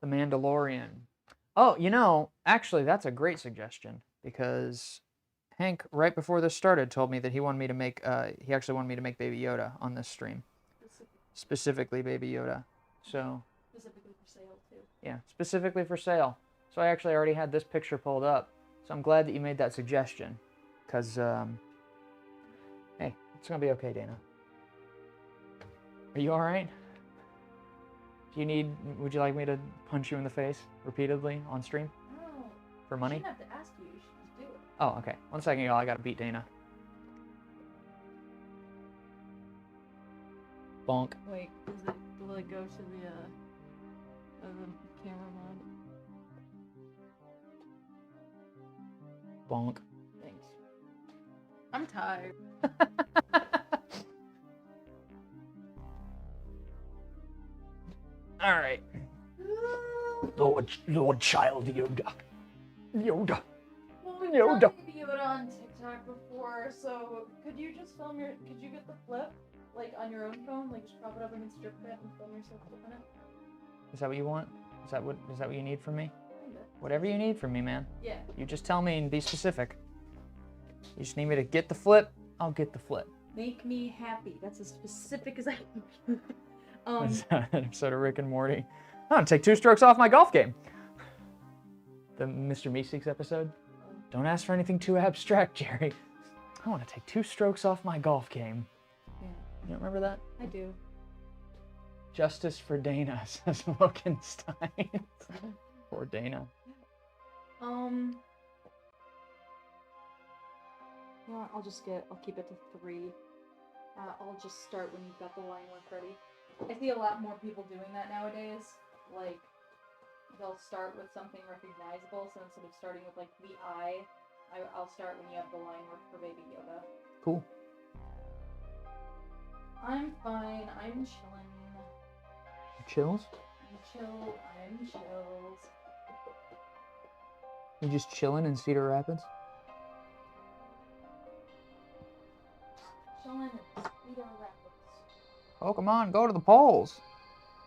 Mandalorian. Oh, you know, actually, that's a great suggestion, because Hank, right before this started, told me that he wanted me to make, he actually wanted me to make Baby Yoda on this stream. Specifically Baby Yoda. So. Specifically for sale, too. Yeah, specifically for sale. So I actually already had this picture pulled up. So I'm glad that you made that suggestion. Because, hey, it's going to be okay, Dana. Are you all right? Would you like me to punch you in the face repeatedly on stream? No. For money? I shouldn't have to ask you. You should just do it. Oh, okay. 1 second, y'all. I got to beat Dana. Bonk. Wait, will it go to the camera mod? Bonk. Thanks. I'm tired. All right. Lord Child Yoda. Yoda. Well, we Yoda. tried Yoda on TikTok before, so could you just film could you get the flip, like on your own phone, like just prop it up against your pet and film yourself flipping it? Is that what you want? Is that what you need from me? Kinda. Whatever you need from me, man. Yeah. You just tell me and be specific. You just need me to get the flip, I'll get the flip. Make me happy. That's as specific as I can be. Is that an episode of Rick and Morty? I'm gonna take 2 strokes off my golf game. The Mr. Meeseeks episode. Don't ask for anything too abstract, Jerry. I want to take 2 strokes off my golf game. Yeah. You don't remember that? I do. Justice for Dana, says Wilkenstein. Poor Dana. You know what, I'll keep it to 3. I'll just start when you've got the line work ready. I see a lot more people doing that nowadays. Like, they'll start with something recognizable, so instead of starting with, like, the eye, I'll start when you have the line work for Baby Yoda. Cool. I'm fine, I'm chilling. Chills? I'm chills. You just chilling in Cedar Rapids? Chilling in Cedar Rapids. Pokemon, go to the polls.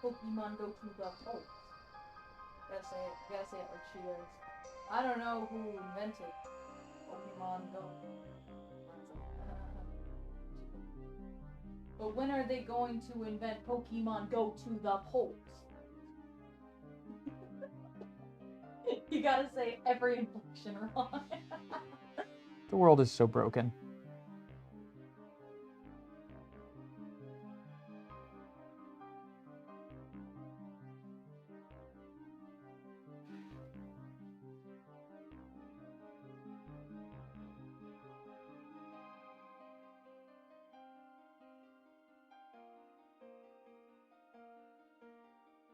Pokemon go to the polls. Gotta say it like she is. I don't know who invented Pokemon Go. But when are they going to invent Pokemon Go to the polls? You gotta say every inflection wrong. The world is so broken.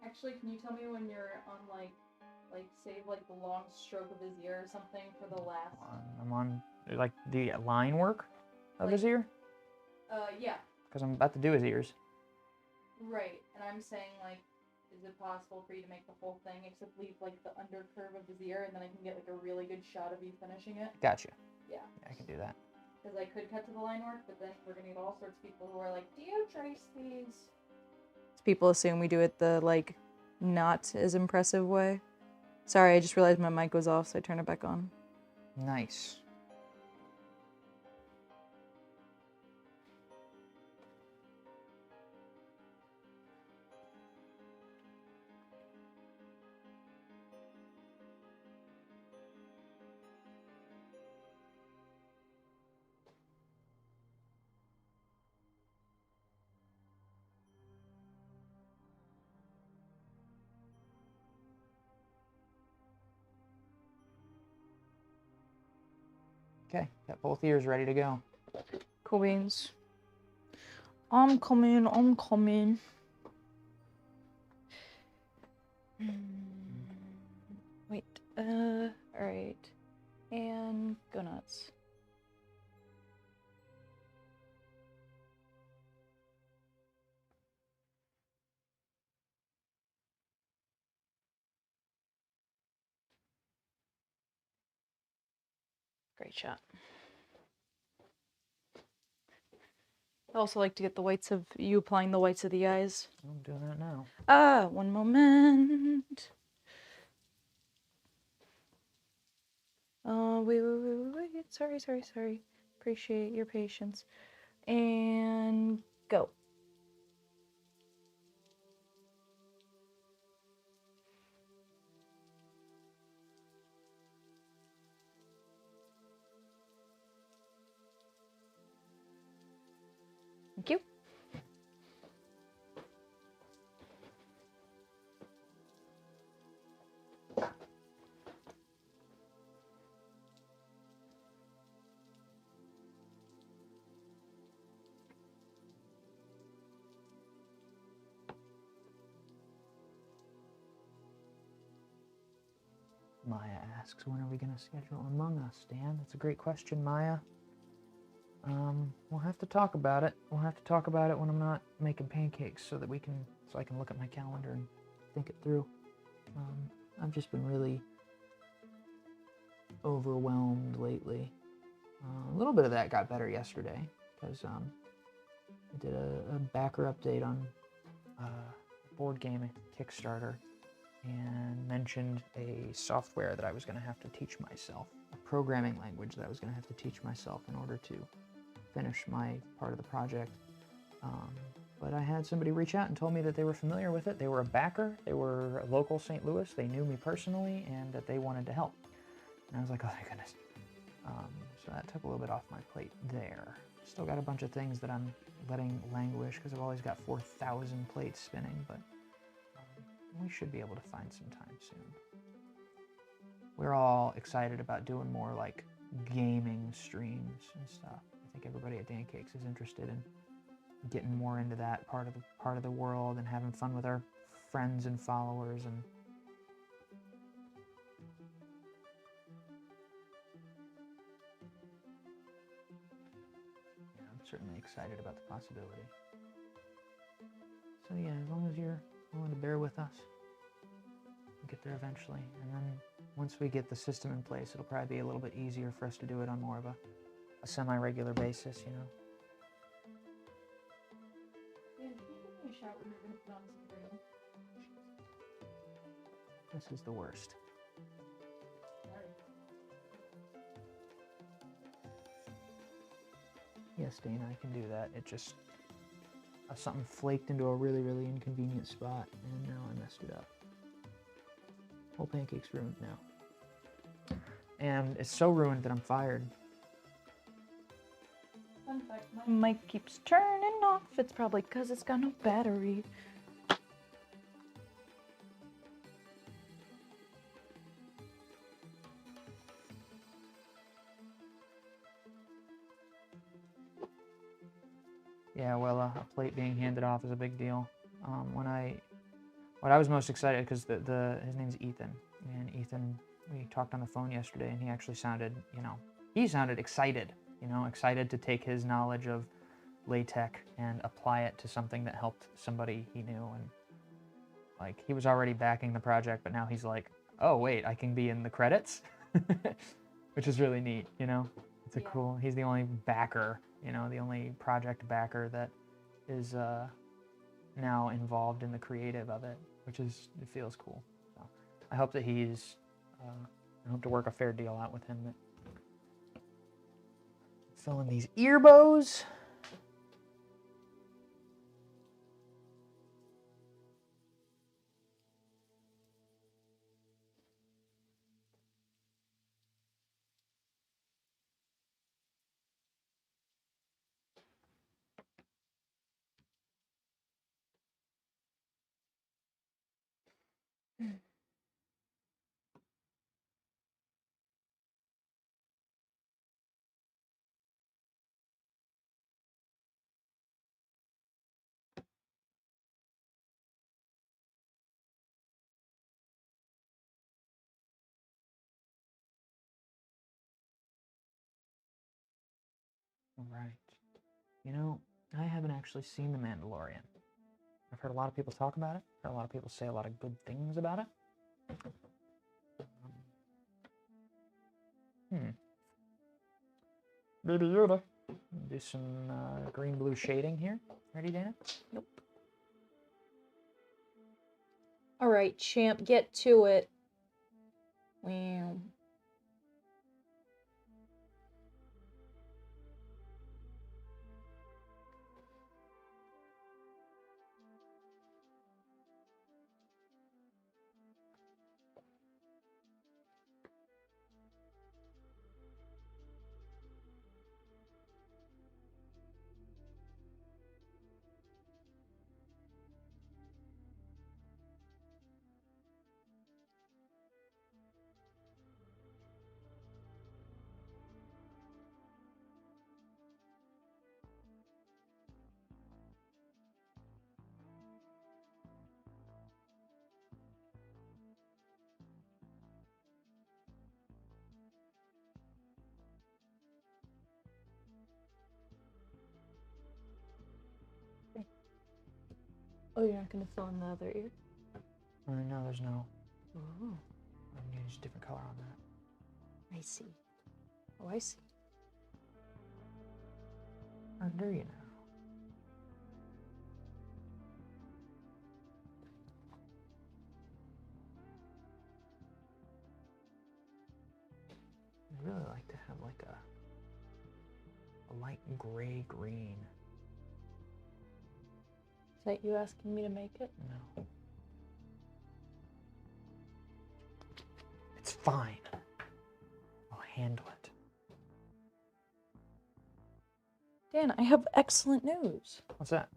Actually, can you tell me when you're on like save like the long stroke of his ear or something for the last? I'm on like the line work of his Like- ear Yeah, because I'm about to do his ears. right. And I'm saying like, is it possible for you to make the whole thing except leave like the undercurve of his ear, and then I can get like a really good shot of you finishing it? Gotcha. Yeah. I can do that. Because I could cut to the line work, but then we're gonna get all sorts of people who are like, "Do you trace these?" People assume we do it the like not as impressive way. Sorry, I just realized my mic was off, so I turned it back on. Nice. Okay, got both ears ready to go. Cool beans. I'm coming, I'm coming. Wait, alright. And go nuts. Great shot. I also like to get the whites of you applying the whites of the eyes. I'm doing that now. Ah, one moment. Wait. Sorry. Appreciate your patience. And go. Thank you. Maya asks, when are we going to schedule Among Us, Dan? That's a great question, Maya. We'll have to talk about it. We'll have to talk about it when I'm not making pancakes so I can look at my calendar and think it through. I've just been really overwhelmed lately. A little bit of that got better yesterday because I did a backer update on board game Kickstarter and mentioned a software that I was going to have to teach myself, a programming language that I was going to have to teach myself in order to finish my part of the project. But I had somebody reach out and told me that they were familiar with it. They were a backer, they were a local St. Louis, they knew me personally, and that they wanted to help. And I was like, oh my goodness. So that took a little bit off my plate there. Still got a bunch of things that I'm letting languish because I've always got 4,000 plates spinning, but we should be able to find some time soon. We're all excited about doing more like gaming streams and stuff. I think everybody at Pancakes is interested in getting more into that part of the world and having fun with our friends and followers. And yeah, I'm certainly excited about the possibility. So yeah, as long as you're willing to bear with us, we'll get there eventually. And then once we get the system in place, it'll probably be a little bit easier for us to do it on more of a semi-regular basis, you know. This is the worst. Yes, Dana, I can do that. It just something flaked into a really, really inconvenient spot, and now I messed it up. Whole Pancake's ruined now. And it's so ruined that I'm fired. Fun fact, my mic keeps turning off. It's probably because it's got no battery. Yeah, well, a plate being handed off is a big deal. What I was most excited, because his name's Ethan, and Ethan, we talked on the phone yesterday, and he actually sounded, he sounded excited, excited to take his knowledge of LaTeX and apply it to something that helped somebody he knew, and like, he was already backing the project, but now he's like, oh wait, I can be in the credits, which is really neat, It's a cool. He's the only backer, the only project backer that is now involved in the creative of it, it feels cool. So I hope that I hope to work a fair deal out with him. Fill in these ear bows. All right. I haven't actually seen The Mandalorian. I've heard a lot of people talk about it. Heard a lot of people say a lot of good things about it. Baby Yoda. Do some green-blue shading here. Ready, Dana? Nope. All right, champ, get to it. Wow. Oh, you're not going to fill in the other ear? No, there's no. Oh. I'm going to use a different color on that. I see. Oh, I see. Or do you now? I really like to have like a light gray green. Is that you asking me to make it? No. It's fine. I'll handle it. Dan, I have excellent news. What's that?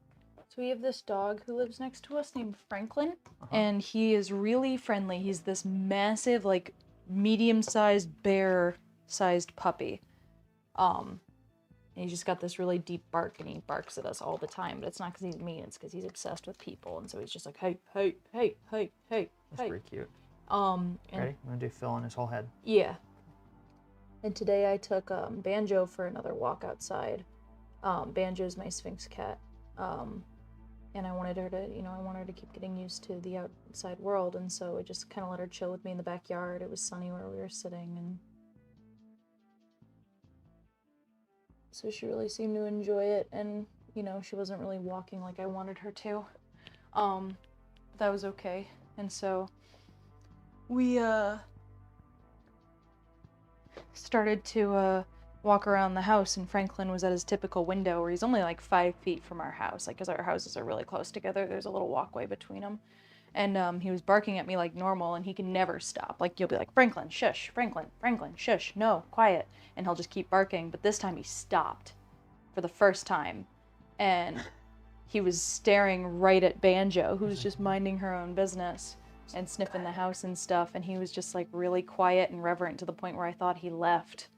So we have this dog who lives next to us named Franklin, and he is really friendly. He's this massive, like, medium-sized, bear-sized puppy. And he's just got this really deep bark, and he barks at us all the time. But it's not because he's mean; it's because he's obsessed with people, and so he's just like, hey, hey, hey, hey, hey, That's hey. pretty cute. And Ready? I'm gonna do fill in his whole head. yeah. And today I took Banjo for another walk outside. Banjo's my Sphinx cat. And I wanted her to, I wanted her to keep getting used to the outside world, and so I just kind of let her chill with me in the backyard. It was sunny where we were sitting, and so she really seemed to enjoy it, and, she wasn't really walking like I wanted her to. That was okay, and so we, started to, walk around the house, and Franklin was at his typical window where he's only like 5 feet from our house, like, because our houses are really close together. There's a little walkway between them, And he was barking at me like normal, and he can never stop. Like, you'll be like, Franklin, shush, Franklin, Franklin, shush, no, quiet. And he'll just keep barking. But this time he stopped for the first time. And he was staring right at Banjo, who was just minding her own business and sniffing the house and stuff. And he was just like really quiet and reverent to the point where I thought he left.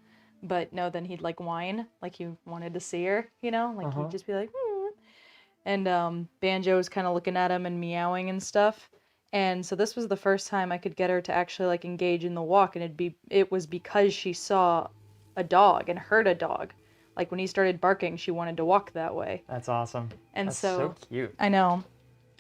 But no, then he'd like whine, like he wanted to see her, you know? Like he'd just be like, hmm. And Banjo was kind of looking at him and meowing and stuff. And so this was the first time I could get her to actually like engage in the walk, and it was because she saw a dog and heard a dog. Like when he started barking, she wanted to walk that way. That's awesome. And That's so cute. I know.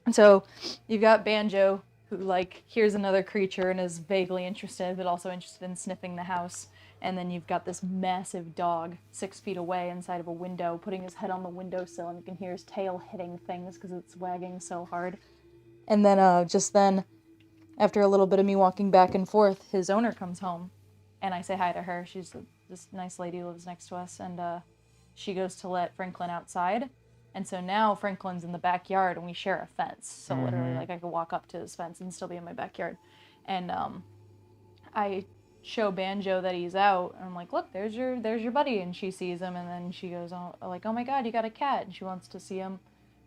And so you've got Banjo, who like hears another creature and is vaguely interested, but also interested in sniffing the house. And then you've got this massive dog 6 feet away inside of a window, putting his head on the windowsill, and you can hear his tail hitting things because it's wagging so hard. And then just then, after a little bit of me walking back and forth, his owner comes home, and I say hi to her. She's this nice lady who lives next to us, and she goes to let Franklin outside. And so now Franklin's in the backyard, and we share a fence. So literally, like, I could walk up to his fence and still be in my backyard. And I show Banjo that he's out, and I'm like, look, there's your buddy. And she sees him, and then she goes, oh, like, oh my God, you got a cat. And she wants to see him,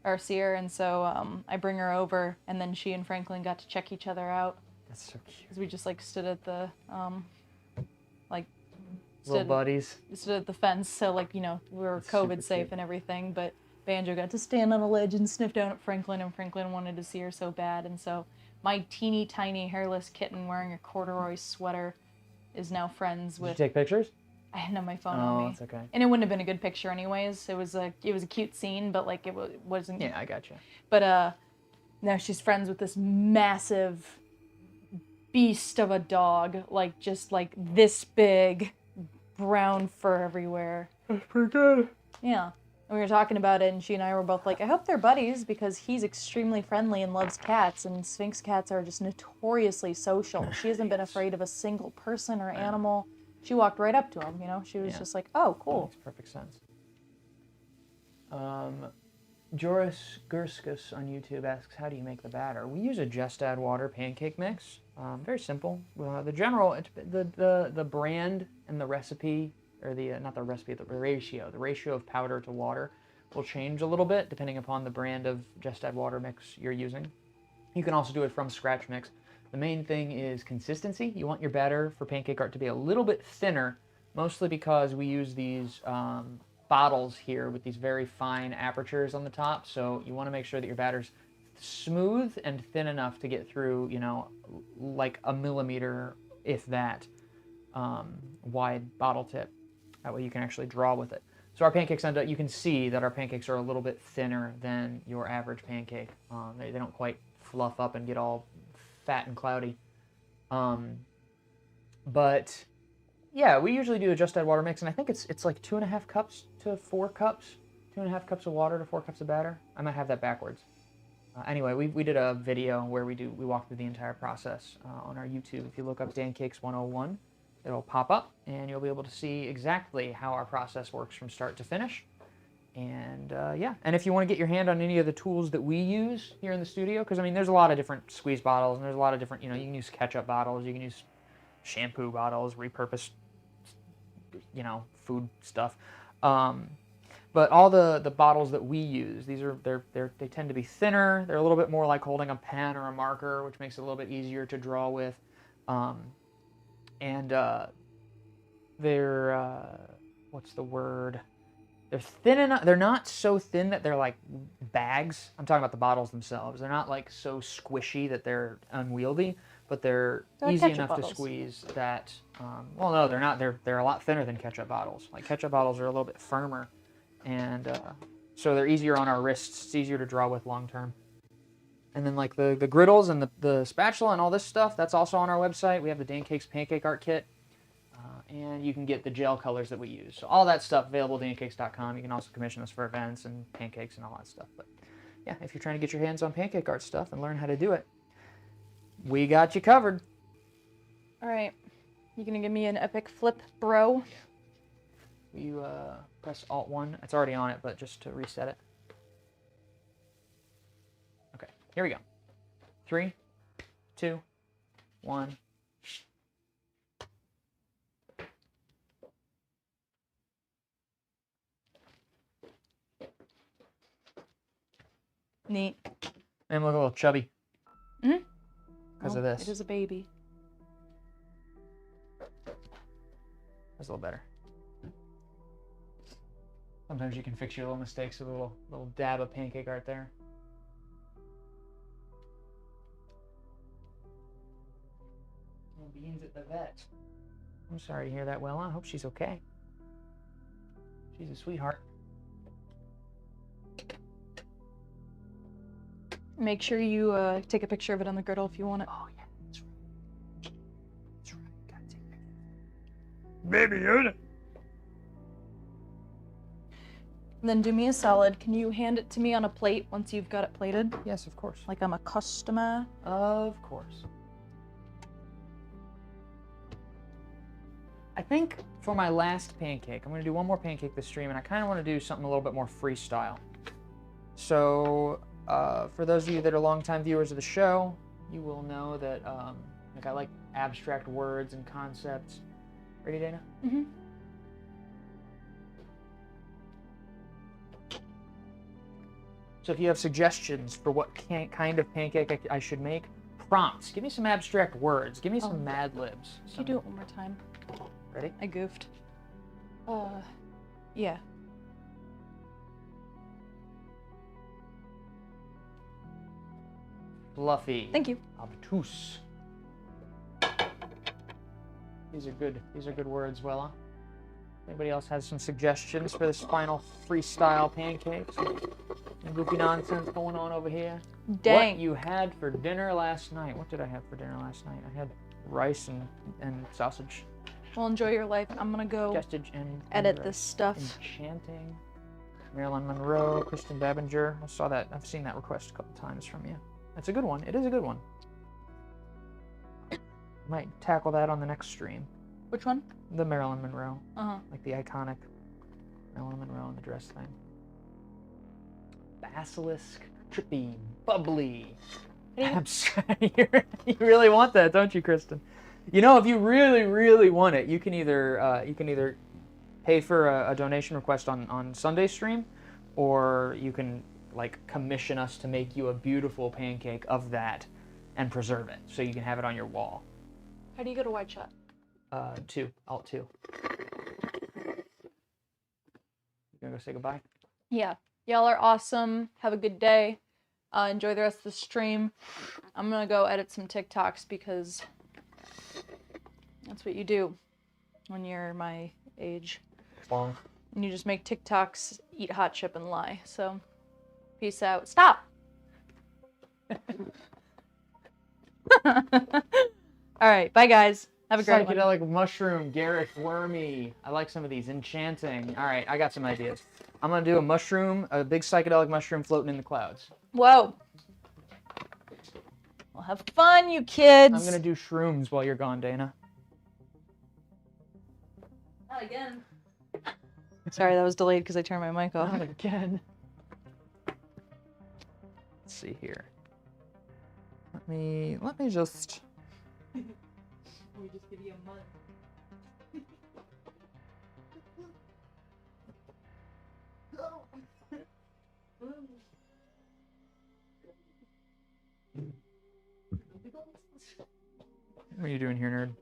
or see her. And so I bring her over, and then she and Franklin got to check each other out. That's so cute. Because we just, like, stood at the, little buddies. Stood at the fence, so, like, you know, we were COVID safe and everything, but Banjo got to stand on a ledge and sniff down at Franklin, and Franklin wanted to see her so bad. And so my teeny tiny hairless kitten wearing a corduroy sweater is now friends with... Did you take pictures? I didn't have my phone on me. Oh, it's okay. And it wouldn't have been a good picture anyways. It was a cute scene, but like it wasn't... Yeah, I gotcha. But now she's friends with this massive beast of a dog, like just like this big, brown fur everywhere. That's pretty good. Yeah. And we were talking about it, and she and I were both like, I hope they're buddies, because he's extremely friendly and loves cats, and Sphinx cats are just notoriously social. She hasn't been afraid of a single person or animal. She walked right up to him, you know? She was just like, oh, cool. Makes perfect sense. Joris Gurskus on YouTube asks, how do you make the batter? We use a just add water pancake mix. Very simple. The brand and the recipe, or not the recipe, the ratio of powder to water will change a little bit depending upon the brand of just add water mix you're using. You can also do it from scratch mix. The main thing is consistency. You want your batter for pancake art to be a little bit thinner, mostly because we use these bottles here with these very fine apertures on the top. So you want to make sure that your batter's smooth and thin enough to get through, you know, like a millimeter, if that, wide bottle tip. That way you can actually draw with it. So our pancakes end up, you can see that our pancakes are a little bit thinner than your average pancake. They don't quite fluff up and get all fat and cloudy. But yeah, we usually do a just add water mix, and I think it's like 2.5 cups to 4 cups. 2.5 cups of water to 4 cups of batter. I might have that backwards. Anyway, we did a video where we walk through the entire process on our YouTube. If you look up Pancakes 101, it'll pop up, and you'll be able to see exactly how our process works from start to finish. And yeah, and if you want to get your hand on any of the tools that we use here in the studio, because I mean, there's a lot of different squeeze bottles, and there's a lot of different, you know, you can use ketchup bottles, you can use shampoo bottles, repurposed, you know, food stuff. But all the bottles that we use, they tend to be thinner. They're a little bit more like holding a pen or a marker, which makes it a little bit easier to draw with. They're what's the word? They're thin enough. They're not so thin that they're like bags. I'm talking about the bottles themselves. They're not like so squishy that they're unwieldy, but they're easy enough to squeeze that. Well, no, they're not. They're a lot thinner than ketchup bottles. Like ketchup bottles are a little bit firmer, and so they're easier on our wrists. It's easier to draw with long term. And then like the griddles and the spatula and all this stuff, that's also on our website. We have the Pancakes Pancake Art Kit. And you can get the gel colors that we use. So all that stuff available at pancakes.com. You can also commission us for events and pancakes and all that stuff. But yeah, if you're trying to get your hands on pancake art stuff and learn how to do it, we got you covered. All right. You gonna give me an epic flip, bro? Yeah. You press Alt-1. It's already on it, but just to reset it. Okay, here we go. 3, 2, 1. Neat. And look a little chubby. Mm-hmm. Because of this. It is a baby. That's a little better. Sometimes you can fix your little mistakes with a little dab of pancake art there. Little beans at the vet. I'm sorry to hear that, Wella. I hope she's okay. She's a sweetheart. Make sure you take a picture of it on the griddle if you want it. Oh, yeah, that's right. That's right. Gotta take pictures. Baby Yoda. Then do me a solid. Can you hand it to me on a plate once you've got it plated? Yes, of course. Like I'm a customer. Of course. I think for my last pancake, I'm going to do one more pancake this stream, and I kind of want to do something a little bit more freestyle. So, for those of you that are longtime viewers of the show, you will know that like I like abstract words and concepts. Ready, Dana? Mm-hmm. So if you have suggestions for what kind of pancake I should make, prompts. Give me some abstract words. Give me some Mad Libs. Can you do it one more time? Ready? I goofed. Yeah. Fluffy. Thank you. Obtuse. These are good words, Wella. Anybody else has some suggestions for this final freestyle pancake? Some goofy nonsense going on over here. Dang. What you had for dinner last night? What did I have for dinner last night? I had rice and sausage. Well, enjoy your life. I'm gonna go And edit this stuff. Enchanting. Marilyn Monroe, Kristen Babinger. I saw that. I've seen that request a couple times from you. That's a good one. It is a good one. Might tackle that on the next stream. Which one? The Marilyn Monroe. Uh-huh. Like the iconic Marilyn Monroe and the dress thing. Basilisk, trippy, bubbly. You really want that, don't you, Kristen? You know, if you really, really want it, you can either pay for a donation request on Sunday stream, or you can like commission us to make you a beautiful pancake of that and preserve it so you can have it on your wall. How do you go to wide shot? Alt 2. You gonna go say goodbye? Yeah. Y'all are awesome. Have a good day. Enjoy the rest of the stream. I'm gonna go edit some TikToks because that's what you do when you're my age. Long. And you just make TikToks, eat hot chip, and lie. So, peace out. Stop! Alright, bye guys. Have a great one. Psychedelic mushroom, Gareth Wormy. I like some of these. Enchanting. All right, I got some ideas. I'm gonna do a big psychedelic mushroom floating in the clouds. Whoa. Well, have fun, you kids. I'm gonna do shrooms while you're gone, Dana. Not again. Sorry, that was delayed because I turned my mic off. Not again. Let's see here. Let me just. We just give you a month. What are you doing here, nerd?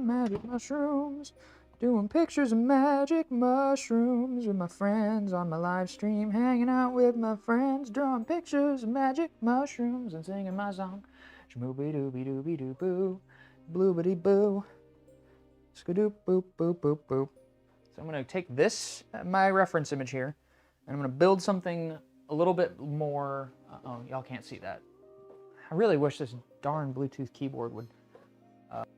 Magic mushrooms. Doing pictures of magic mushrooms with my friends on my live stream. Hanging out with my friends. Drawing pictures of magic mushrooms and singing my song. Shmoo-be-doo-be-doo-be-doo-boo. Bloobity-boo. Skadoop boop boop boop boop. So I'm going to take this, my reference image here, and I'm going to build something a little bit more. Oh, y'all can't see that. I really wish this darn Bluetooth keyboard would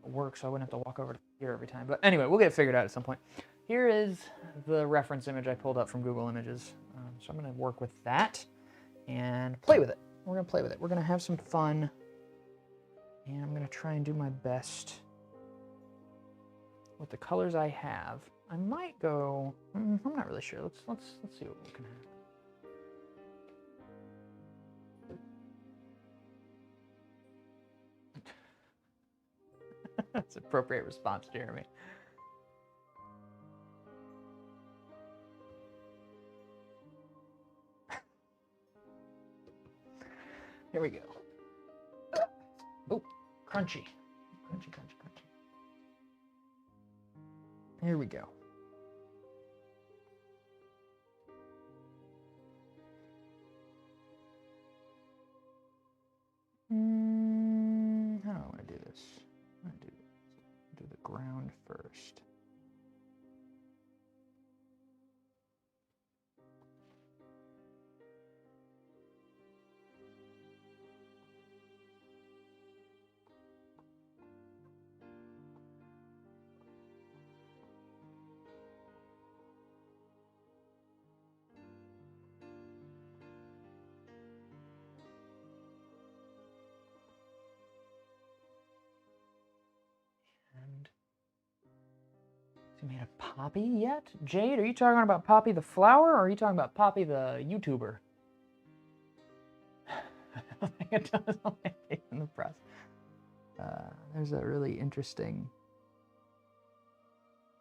work so I wouldn't have to walk over to here every time. But anyway, we'll get it figured out at some point. Here is the reference image I pulled up from Google Images. So I'm going to work with that and play with it. We're going to play with it. We're going to have some fun. And I'm going to try and do my best with the colors I have. I might go. I'm not really sure. Let's see what we can have. That's an appropriate response, Jeremy. Here we go. Oh, crunchy. Crunchy, crunchy, crunchy. Here we go. How do I want to do this? I'm going to do the ground first. And is he made of Poppy yet? Jade, are you talking about Poppy the flower, or are you talking about Poppy the YouTuber? I don't think it does on my face in the press. There's a really interesting.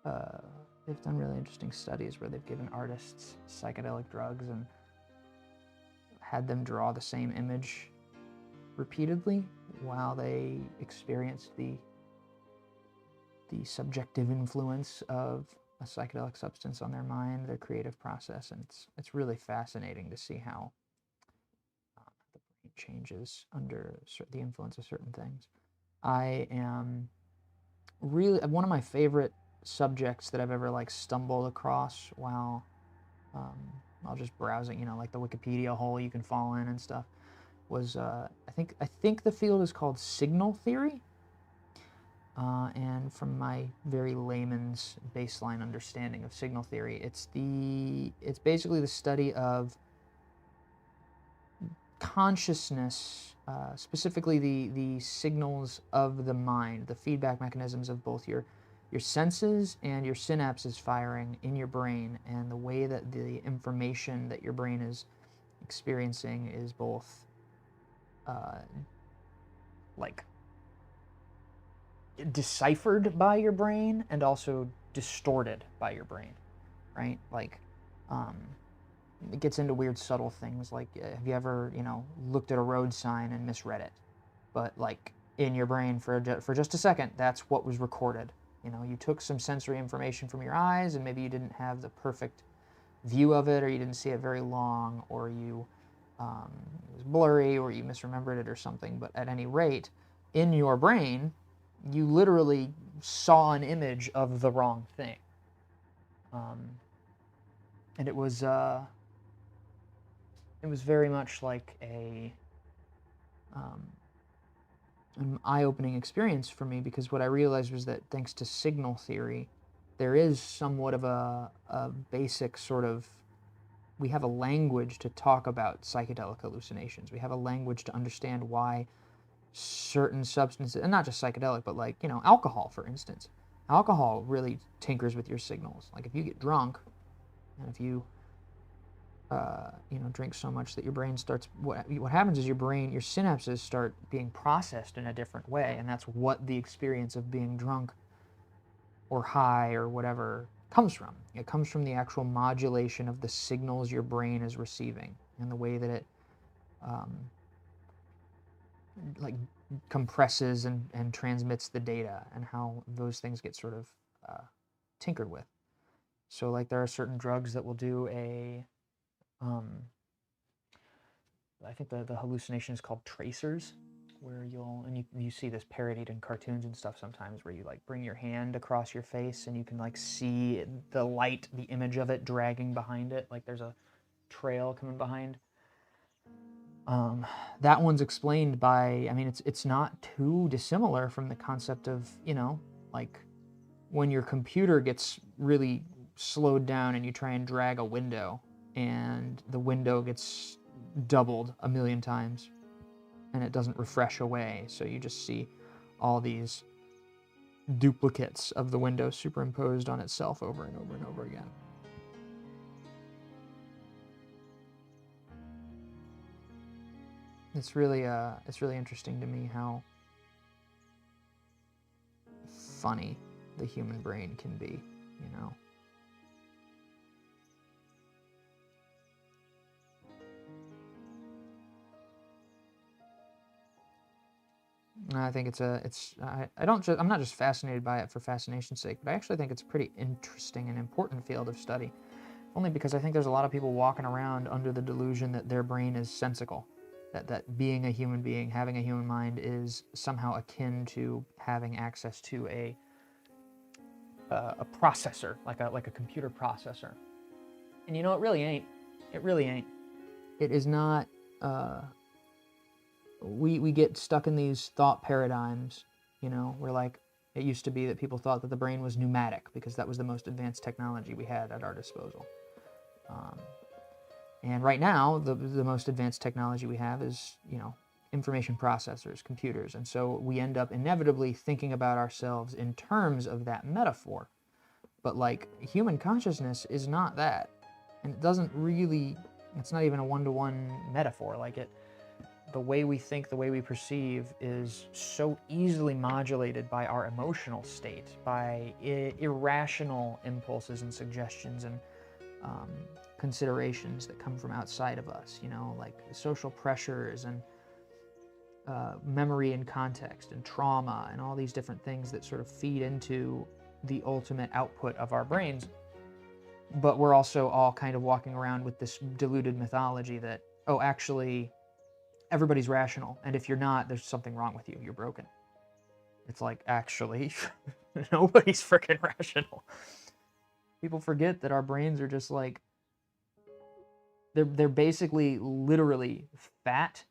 They've done really interesting studies where they've given artists psychedelic drugs and had them draw the same image repeatedly while they experienced the subjective influence of a psychedelic substance on their mind, their creative process, and it's really fascinating to see how the brain changes under the influence of certain things. I am really one of my favorite subjects that I've ever like stumbled across while just browsing, like the Wikipedia hole you can fall in and stuff, was I think the field is called signal theory. And from my very layman's baseline understanding of signal theory, it's basically the study of consciousness, specifically the signals of the mind, the feedback mechanisms of both your senses and your synapses firing in your brain, and the way that the information that your brain is experiencing is both like deciphered by your brain and also distorted by your brain, right? Like, it gets into weird subtle things, like have you ever, looked at a road sign and misread it? But like in your brain for just a second, that's what was recorded. You took some sensory information from your eyes and maybe you didn't have the perfect view of it, or you didn't see it very long, or it was blurry, or you misremembered it or something. But at any rate, in your brain, you literally saw an image of the wrong thing. And it was very much like an eye-opening experience for me, because what I realized was that thanks to signal theory, there is somewhat of a basic sort of, we have a language to talk about psychedelic hallucinations. We have a language to understand why certain substances, and not just psychedelic, but like, alcohol, for instance. Alcohol really tinkers with your signals. Like if you get drunk, and if you, drink so much that your brain starts, what happens is your synapses start being processed in a different way, and that's what the experience of being drunk or high or whatever comes from. It comes from the actual modulation of the signals your brain is receiving, and the way that it like compresses and transmits the data, and how those things get sort of tinkered with. So like there are certain drugs that will do I think the hallucination is called tracers, where you see this parodied in cartoons and stuff sometimes, where you like bring your hand across your face and you can like see the light, the image of it dragging behind it, like there's a trail coming behind. That one's explained by, it's not too dissimilar from the concept of, like when your computer gets really slowed down and you try and drag a window, and the window gets doubled 1,000,000 times and it doesn't refresh away, so you just see all these duplicates of the window superimposed on itself over and over and over again. It's really interesting to me how funny the human brain can be, you know. I think I'm not just fascinated by it for fascination's sake, but I actually think it's a pretty interesting and important field of study. Only because I think there's a lot of people walking around under the delusion that their brain is sensical. That being a human being, having a human mind is somehow akin to having access to a processor, like a computer processor. And you know, it really ain't. It really ain't. It is not. We get stuck in these thought paradigms, you know, where like it used to be that people thought that the brain was pneumatic because that was the most advanced technology we had at our disposal. And right now, the most advanced technology we have is, you know, information processors, computers. And so we end up inevitably thinking about ourselves in terms of that metaphor. But like human consciousness is not that. And it doesn't really, it's not even a one-to-one metaphor. Like the way we think, the way we perceive is so easily modulated by our emotional state, by irrational impulses and suggestions and considerations that come from outside of us, you know, like social pressures and memory and context and trauma and all these different things that sort of feed into the ultimate output of our brains. But we're also all kind of walking around with this deluded mythology that, oh, actually, everybody's rational, and if you're not, there's something wrong with you, you're broken. It's like, actually, nobody's freaking rational. People forget that our brains are just like, they're basically literally fat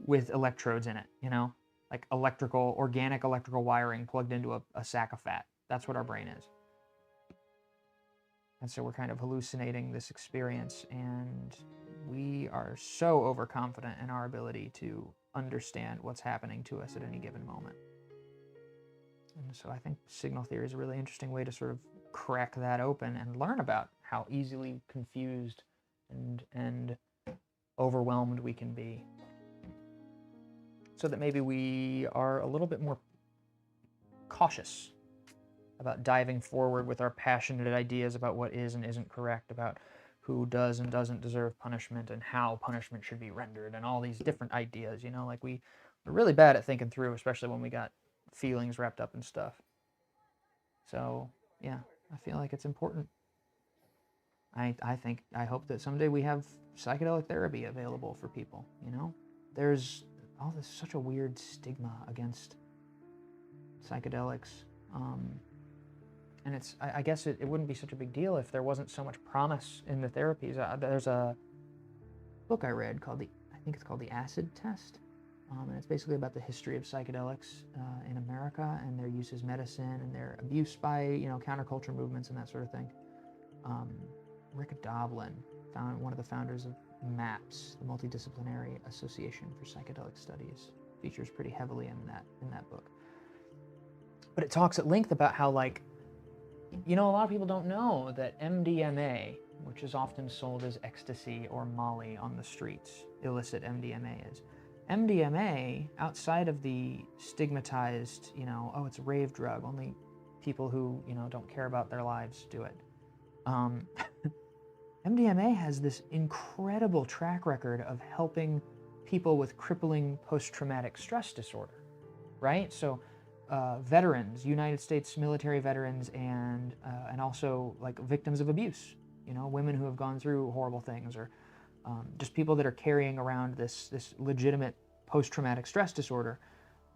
with electrodes in it, you know? Like organic electrical wiring plugged into a sack of fat. That's what our brain is. And so we're kind of hallucinating this experience, and we are so overconfident in our ability to understand what's happening to us at any given moment. And so I think signal theory is a really interesting way to sort of crack that open and learn about how easily confused and overwhelmed we can be. So that maybe we are a little bit more cautious about diving forward with our passionate ideas about what is and isn't correct, about who does and doesn't deserve punishment and how punishment should be rendered and all these different ideas, you know, like we're really bad at thinking through, especially when we got feelings wrapped up in stuff. So, yeah, I feel like it's important. I hope that someday we have psychedelic therapy available for people, you know? There's such a weird stigma against psychedelics. And I guess it wouldn't be such a big deal if there wasn't so much promise in the therapies. There's a book I read called I think it's called The Acid Test. And it's basically about the history of psychedelics in America and their use as medicine and their abuse by, you know, counterculture movements and that sort of thing. Rick Doblin, one of the founders of MAPS, the Multidisciplinary Association for Psychedelic Studies, features pretty heavily in that book. But it talks at length about how, like, you know, a lot of people don't know that MDMA, which is often sold as ecstasy or Molly on the streets, illicit MDMA is. MDMA, outside of the stigmatized, you know, oh, it's a rave drug, only people who, you know, don't care about their lives do it. MDMA has this incredible track record of helping people with crippling post-traumatic stress disorder, right? So veterans, United States military veterans, and also like victims of abuse, you know, women who have gone through horrible things, or just people that are carrying around this legitimate post-traumatic stress disorder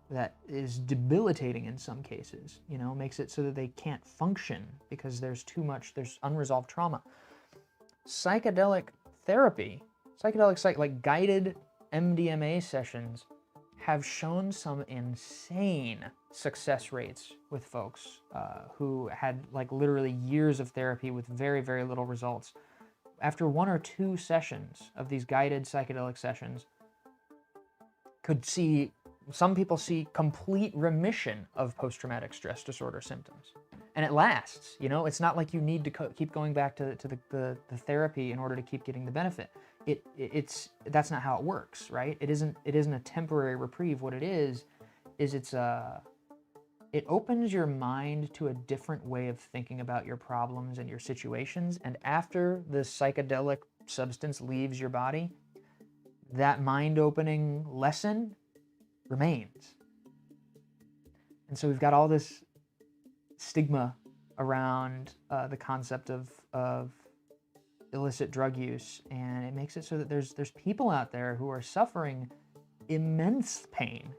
that is debilitating in some cases, you know, makes it so that they can't function because there's unresolved trauma. Psychedelic therapy, like guided MDMA sessions have shown some insane success rates with folks who had like literally years of therapy with very, very little results. After 1 or 2 sessions of these guided psychedelic sessions, could see some people see complete remission of post-traumatic stress disorder symptoms. And it lasts, you know? It's not like you need to keep going back to the therapy in order to keep getting the benefit. That's not how it works, right? It isn't a temporary reprieve. What it is it opens your mind to a different way of thinking about your problems and your situations. And after the psychedelic substance leaves your body, that mind-opening lesson remains. And so we've got all this stigma around the concept of illicit drug use, and it makes it so that there's people out there who are suffering immense pain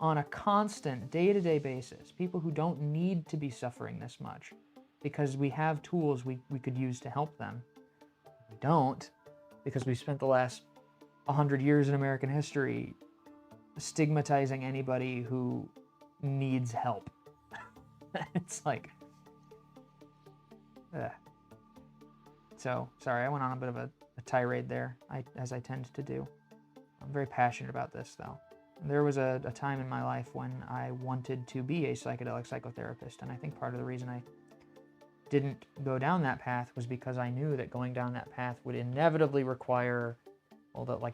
on a constant day-to-day basis, people who don't need to be suffering this much because we have tools we could use to help them. We don't, because we spent the last 100 years in American history stigmatizing anybody who needs help. It's like, ugh. So, sorry, I went on a bit of a tirade there, as I tend to do. I'm very passionate about this, though. There was a time in my life when I wanted to be a psychedelic psychotherapist, and I think part of the reason I didn't go down that path was because I knew that going down that path would inevitably require, well,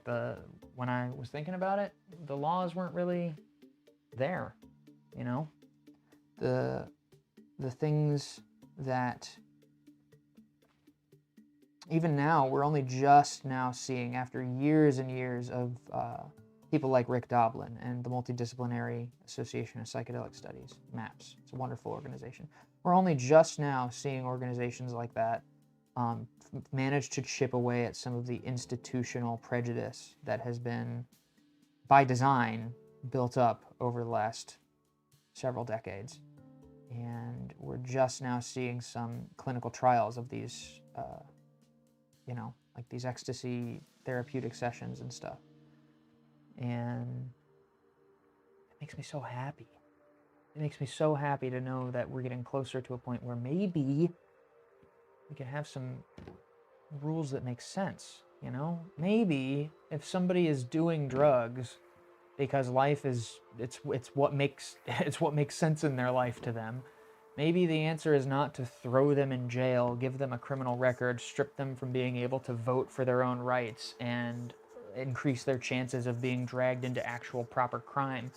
when I was thinking about it, the laws weren't really there, you know? The things that even now, we're only just now seeing, after years and years of people like Rick Doblin and the Multidisciplinary Association of Psychedelic Studies, MAPS. It's a wonderful organization. We're only just now seeing organizations like that manage to chip away at some of the institutional prejudice that has been, by design, built up over the last several decades. And we're just now seeing some clinical trials of these, like these ecstasy therapeutic sessions and stuff. And it makes me so happy. It makes me so happy to know that we're getting closer to a point where maybe we can have some rules that make sense, you know? Maybe if somebody is doing drugs because life is, it's what makes sense in their life to them, maybe the answer is not to throw them in jail, give them a criminal record, strip them from being able to vote for their own rights, and increase their chances of being dragged into actual proper crime.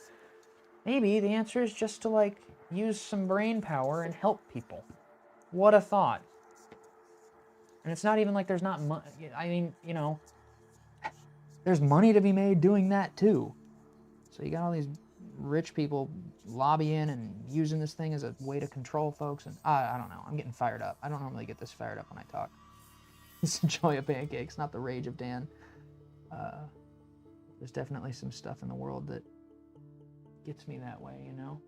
Maybe the answer is just to, like, use some brain power and help people. What a thought. And it's not even like there's not money. I mean, you know, there's money to be made doing that too. So you got all these rich people lobbying and using this thing as a way to control folks, and I don't know. I'm getting fired up. I don't normally get this fired up when I talk. It's the Joy of Pancakes, not the rage of Dan. There's definitely some stuff in the world that gets me that way, you know?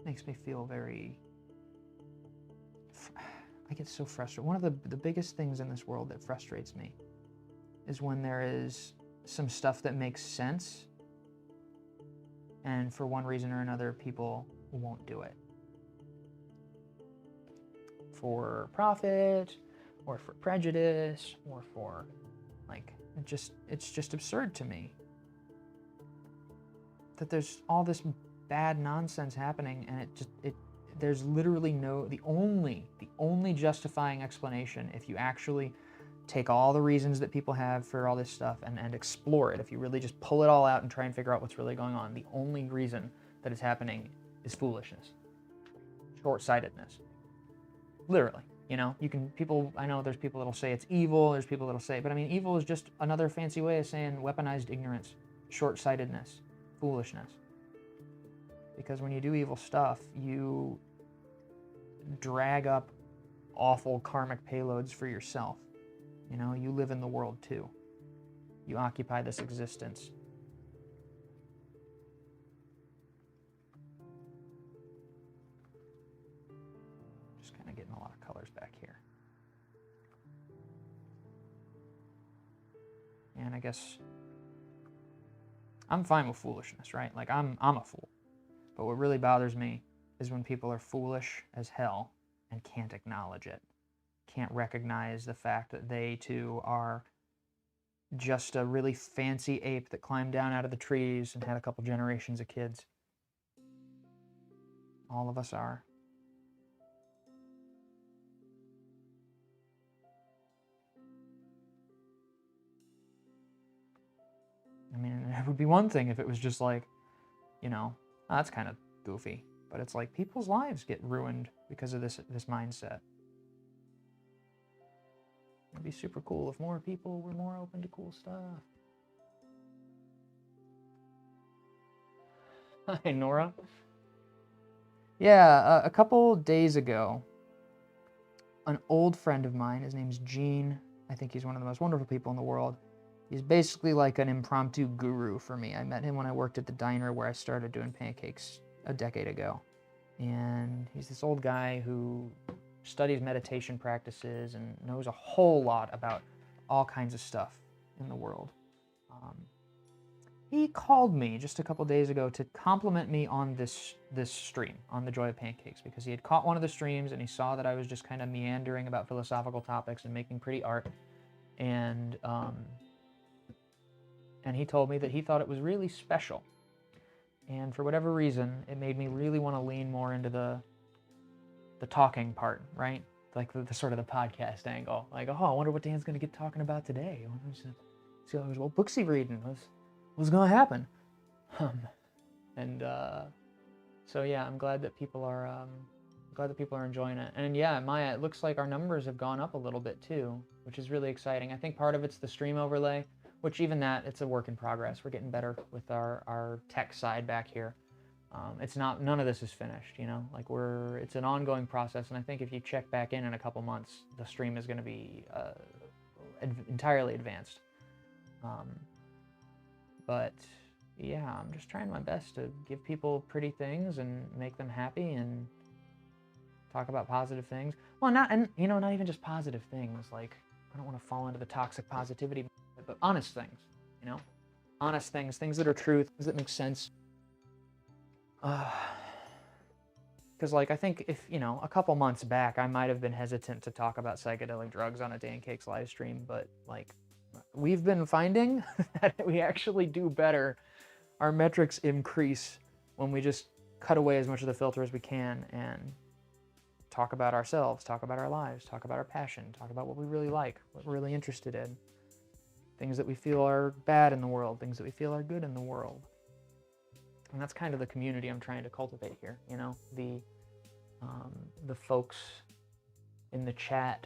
Makes me feel very... I get so frustrated. One of the biggest things in this world that frustrates me is when there is some stuff that makes sense, and for one reason or another, people won't do it. For profit, or for prejudice, or for, like, it's just absurd to me that there's all this bad nonsense happening, and there's literally the only justifying explanation, if you actually take all the reasons that people have for all this stuff and explore it, if you really just pull it all out and try and figure out what's really going on, the only reason that it's happening is foolishness, short-sightedness. Literally, you know, I know there's people that'll say it's evil, there's people that'll say, but I mean, evil is just another fancy way of saying weaponized ignorance, short-sightedness, foolishness. Because when you do evil stuff, you drag up awful karmic payloads for yourself. You know, you live in the world too. You occupy this existence. Just kind of getting a lot of colors back here. And I guess I'm fine with foolishness, right? Like, I'm a fool. But what really bothers me is when people are foolish as hell and can't acknowledge it. Can't recognize the fact that they too are just a really fancy ape that climbed down out of the trees and had a couple generations of kids. All of us are. I mean, it would be one thing if it was just like, you know, oh, that's kind of goofy. But it's like people's lives get ruined because of this mindset. It'd be super cool if more people were more open to cool stuff. Hi, Nora. Yeah, a couple days ago, an old friend of mine, his name's Gene. I think he's one of the most wonderful people in the world. He's basically like an impromptu guru for me. I met him when I worked at the diner where I started doing pancakes a decade ago. And he's this old guy who studies meditation practices and knows a whole lot about all kinds of stuff in the world. He called me just a couple days ago to compliment me on this stream, on the Joy of Pancakes, because he had caught one of the streams and he saw that I was just kind of meandering about philosophical topics and making pretty art. And he told me that he thought it was really special. And for whatever reason, it made me really want to lean more into the talking part, right? Like the sort of the podcast angle. Like, oh, I wonder what Dan's going to get talking about today. See what books he reading. What's going to happen? So yeah, I'm glad that people are enjoying it. And yeah, Maya, it looks like our numbers have gone up a little bit too, which is really exciting. I think part of it's the stream overlay, which even that, it's a work in progress. We're getting better with our tech side back here. None of this is finished, you know, like it's an ongoing process. And I think if you check back in a couple months, the stream is going to be entirely advanced. But yeah, I'm just trying my best to give people pretty things and make them happy and talk about positive things. Well, not even just positive things. Like, I don't want to fall into the toxic positivity, but honest things, you know, honest things that are true, things that make sense. Because like, I think if, you know, a couple months back, I might have been hesitant to talk about psychedelic drugs on a Pancakes live stream, but like, we've been finding that we actually do better. Our metrics increase when we just cut away as much of the filter as we can and talk about ourselves, talk about our lives, talk about our passion, talk about what we really like, what we're really interested in, things that we feel are bad in the world, things that we feel are good in the world. And that's kind of the community I'm trying to cultivate here, you know, the folks in the chat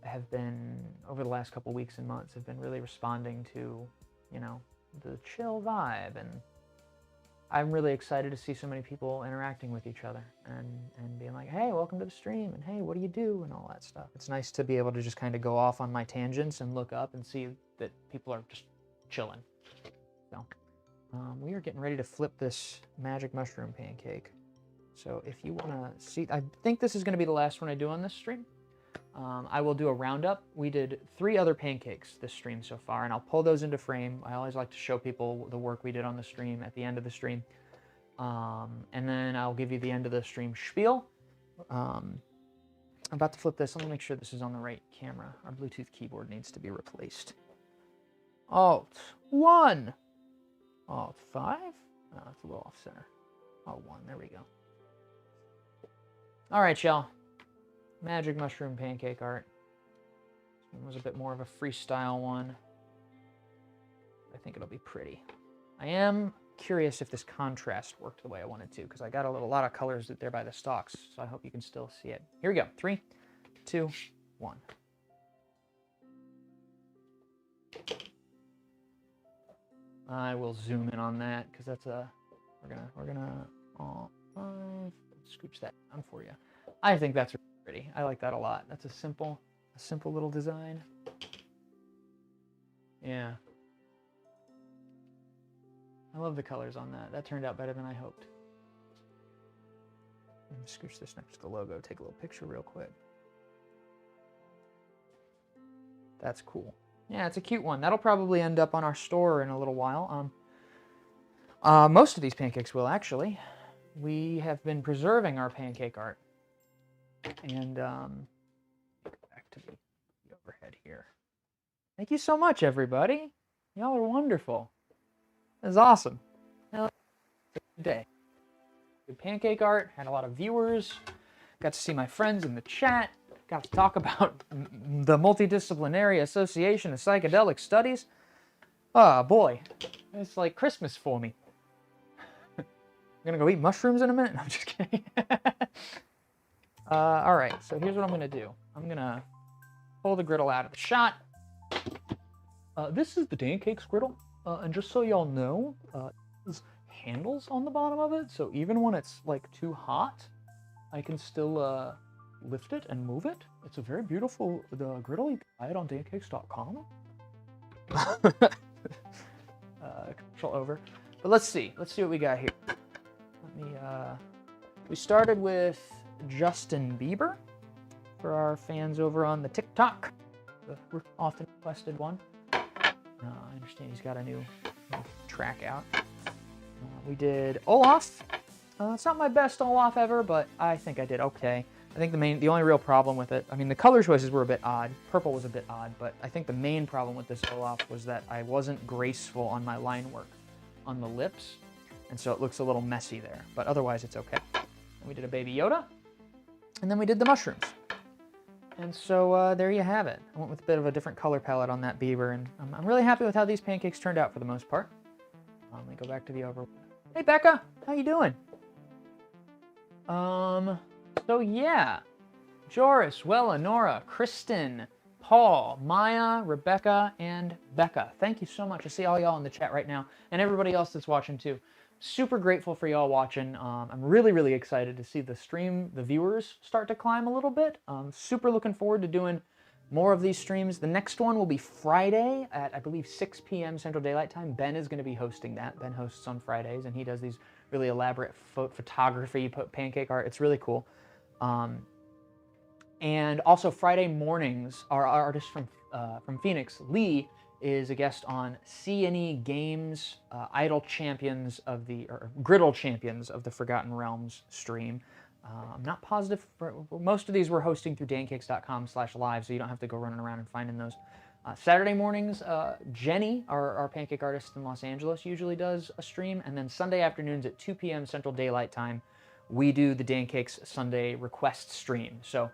have been, over the last couple weeks and months, have been really responding to, you know, the chill vibe, and I'm really excited to see so many people interacting with each other and being like, hey, welcome to the stream, and hey, what do you do, and all that stuff. It's nice to be able to just kind of go off on my tangents and look up and see that people are just chilling. So we are getting ready to flip this magic mushroom pancake. So if you want to see, I think this is going to be the last one I do on this stream. I will do a roundup. We did 3 other pancakes this stream so far, and I'll pull those into frame. I always like to show people the work we did on the stream at the end of the stream. And then I'll give you the end of the stream spiel. I'm about to flip this. Let me make sure this is on the right camera. Our Bluetooth keyboard needs to be replaced. Alt 1. Alt 5. Oh, it's a little off center. Alt 1. There we go. All right, y'all. Magic mushroom pancake art. This one was a bit more of a freestyle one. I think it'll be pretty. I am curious if this contrast worked the way I wanted to, because I got a lot of colors there by the stalks, so I hope you can still see it. Here we go. 3, 2, 1. I will zoom in on that because that's we're gonna scooch that down for you. I think that's pretty. I like that a lot. That's a simple little design. Yeah. I love the colors on that. That turned out better than I hoped. Let me scooch this next to the logo, take a little picture real quick. That's cool. Yeah, it's a cute one. That'll probably end up on our store in a little while. Most of these pancakes will, actually. We have been preserving our pancake art. And back to the overhead here. Thank you so much, everybody. Y'all are wonderful. This is awesome. Good day. Good pancake art. Had a lot of viewers. Got to see my friends in the chat. Got to talk about the Multidisciplinary Association of Psychedelic Studies. Oh boy, it's like Christmas for me. I'm gonna go eat mushrooms in a minute. No, I'm just kidding. All right, so here's what I'm gonna do. I'm gonna pull the griddle out of the shot. This is the Pancakes griddle, and just so y'all know, there's handles on the bottom of it, so even when it's like too hot, I can still lift it and move it. It's a very beautiful griddle. You can buy it on pancakes.com. Commercial over. But let's see what we got here. We started with Justin Bieber for our fans over on the TikTok, the often requested one. I understand he's got a new track out. We did Olaf. It's not my best Olaf ever, but I think I did okay. I think the only real problem with it, I mean, the color choices were a bit odd. Purple was a bit odd, but I think the main problem with this Olaf was that I wasn't graceful on my line work on the lips, and so it looks a little messy there, but otherwise it's okay. And we did a baby Yoda, and then we did the mushrooms. And so there you have it. I went with a bit of a different color palette on that Bieber, and I'm really happy with how these pancakes turned out for the most part. Let me go back to the over. Hey Becca, how you doing? So yeah, Joris, Wella, Nora, Kristen, Paul, Maya, Rebecca, and Becca. Thank you so much. I see all y'all in the chat right now, and everybody else that's watching too. Super grateful for y'all watching. I'm really excited to see the stream, the viewers start to climb a little bit. Super looking forward to doing more of these streams. The next one will be Friday at, I believe, 6 p.m. Central Daylight Time. Ben is going to be hosting that. Ben hosts on Fridays, and he does these really elaborate photography, pancake art. It's really cool. And also Friday mornings, our artist from Phoenix, Lee, is a guest on CNE Games Idol Champions of the, or Griddle Champions of the Forgotten Realms stream. I'm not positive. Most of these we're hosting through dancakes.com/live, so you don't have to go running around and finding those. Saturday mornings, Jenny, our pancake artist in Los Angeles, usually does a stream, and then Sunday afternoons at 2 p.m. Central Daylight Time, we do the Dancakes Sunday request stream. So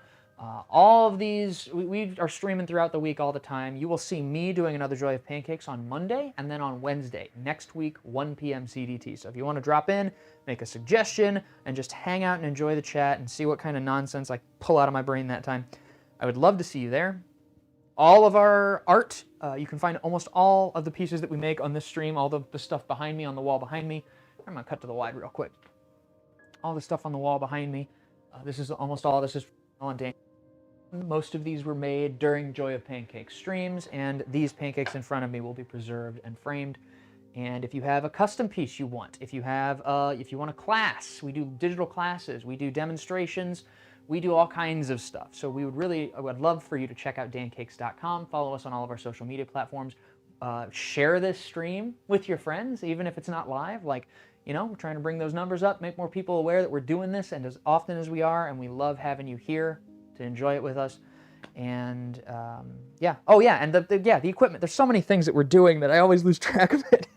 all of these, we are streaming throughout the week all the time. You will see me doing another Joy of Pancakes on Monday, and then on Wednesday, next week, 1 p.m. CDT. So if you want to drop in, make a suggestion, and just hang out and enjoy the chat and see what kind of nonsense I pull out of my brain that time, I would love to see you there. All of our art, you can find almost all of the pieces that we make on this stream, all the stuff behind me, on the wall behind me. I'm going to cut to the wide real quick. All the stuff on the wall behind me. This is almost all this is on Dan. Most of these were made during Joy of Pancakes streams, and these pancakes in front of me will be preserved and framed. And if you have a custom piece you want, if you want a class, we do digital classes, we do demonstrations, we do all kinds of stuff. So I would love for you to check out dancakes.com, follow us on all of our social media platforms, share this stream with your friends, even if it's not live. Like, you know, we're trying to bring those numbers up, make more people aware that we're doing this, and as often as we are, and we love having you here to enjoy it with us. And yeah, oh yeah, and the equipment. There's so many things that we're doing that I always lose track of it.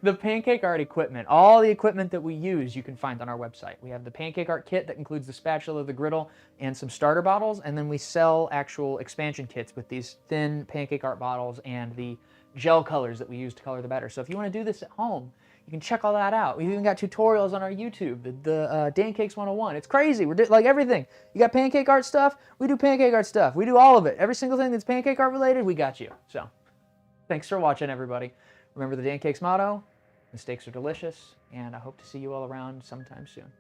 The pancake art equipment, all the equipment that we use, you can find on our website. We have the pancake art kit that includes the spatula, the griddle, and some starter bottles, and then we sell actual expansion kits with these thin pancake art bottles and the gel colors that we use to color the batter. So if you want to do this at home, you can check all that out. We've even got tutorials on our YouTube, the Dancakes 101. It's crazy. We're like everything. You got pancake art stuff, we do pancake art stuff. We do all of it. Every single thing that's pancake art related, we got you. So thanks for watching, everybody. Remember the Dancakes motto, mistakes are delicious, and I hope to see you all around sometime soon.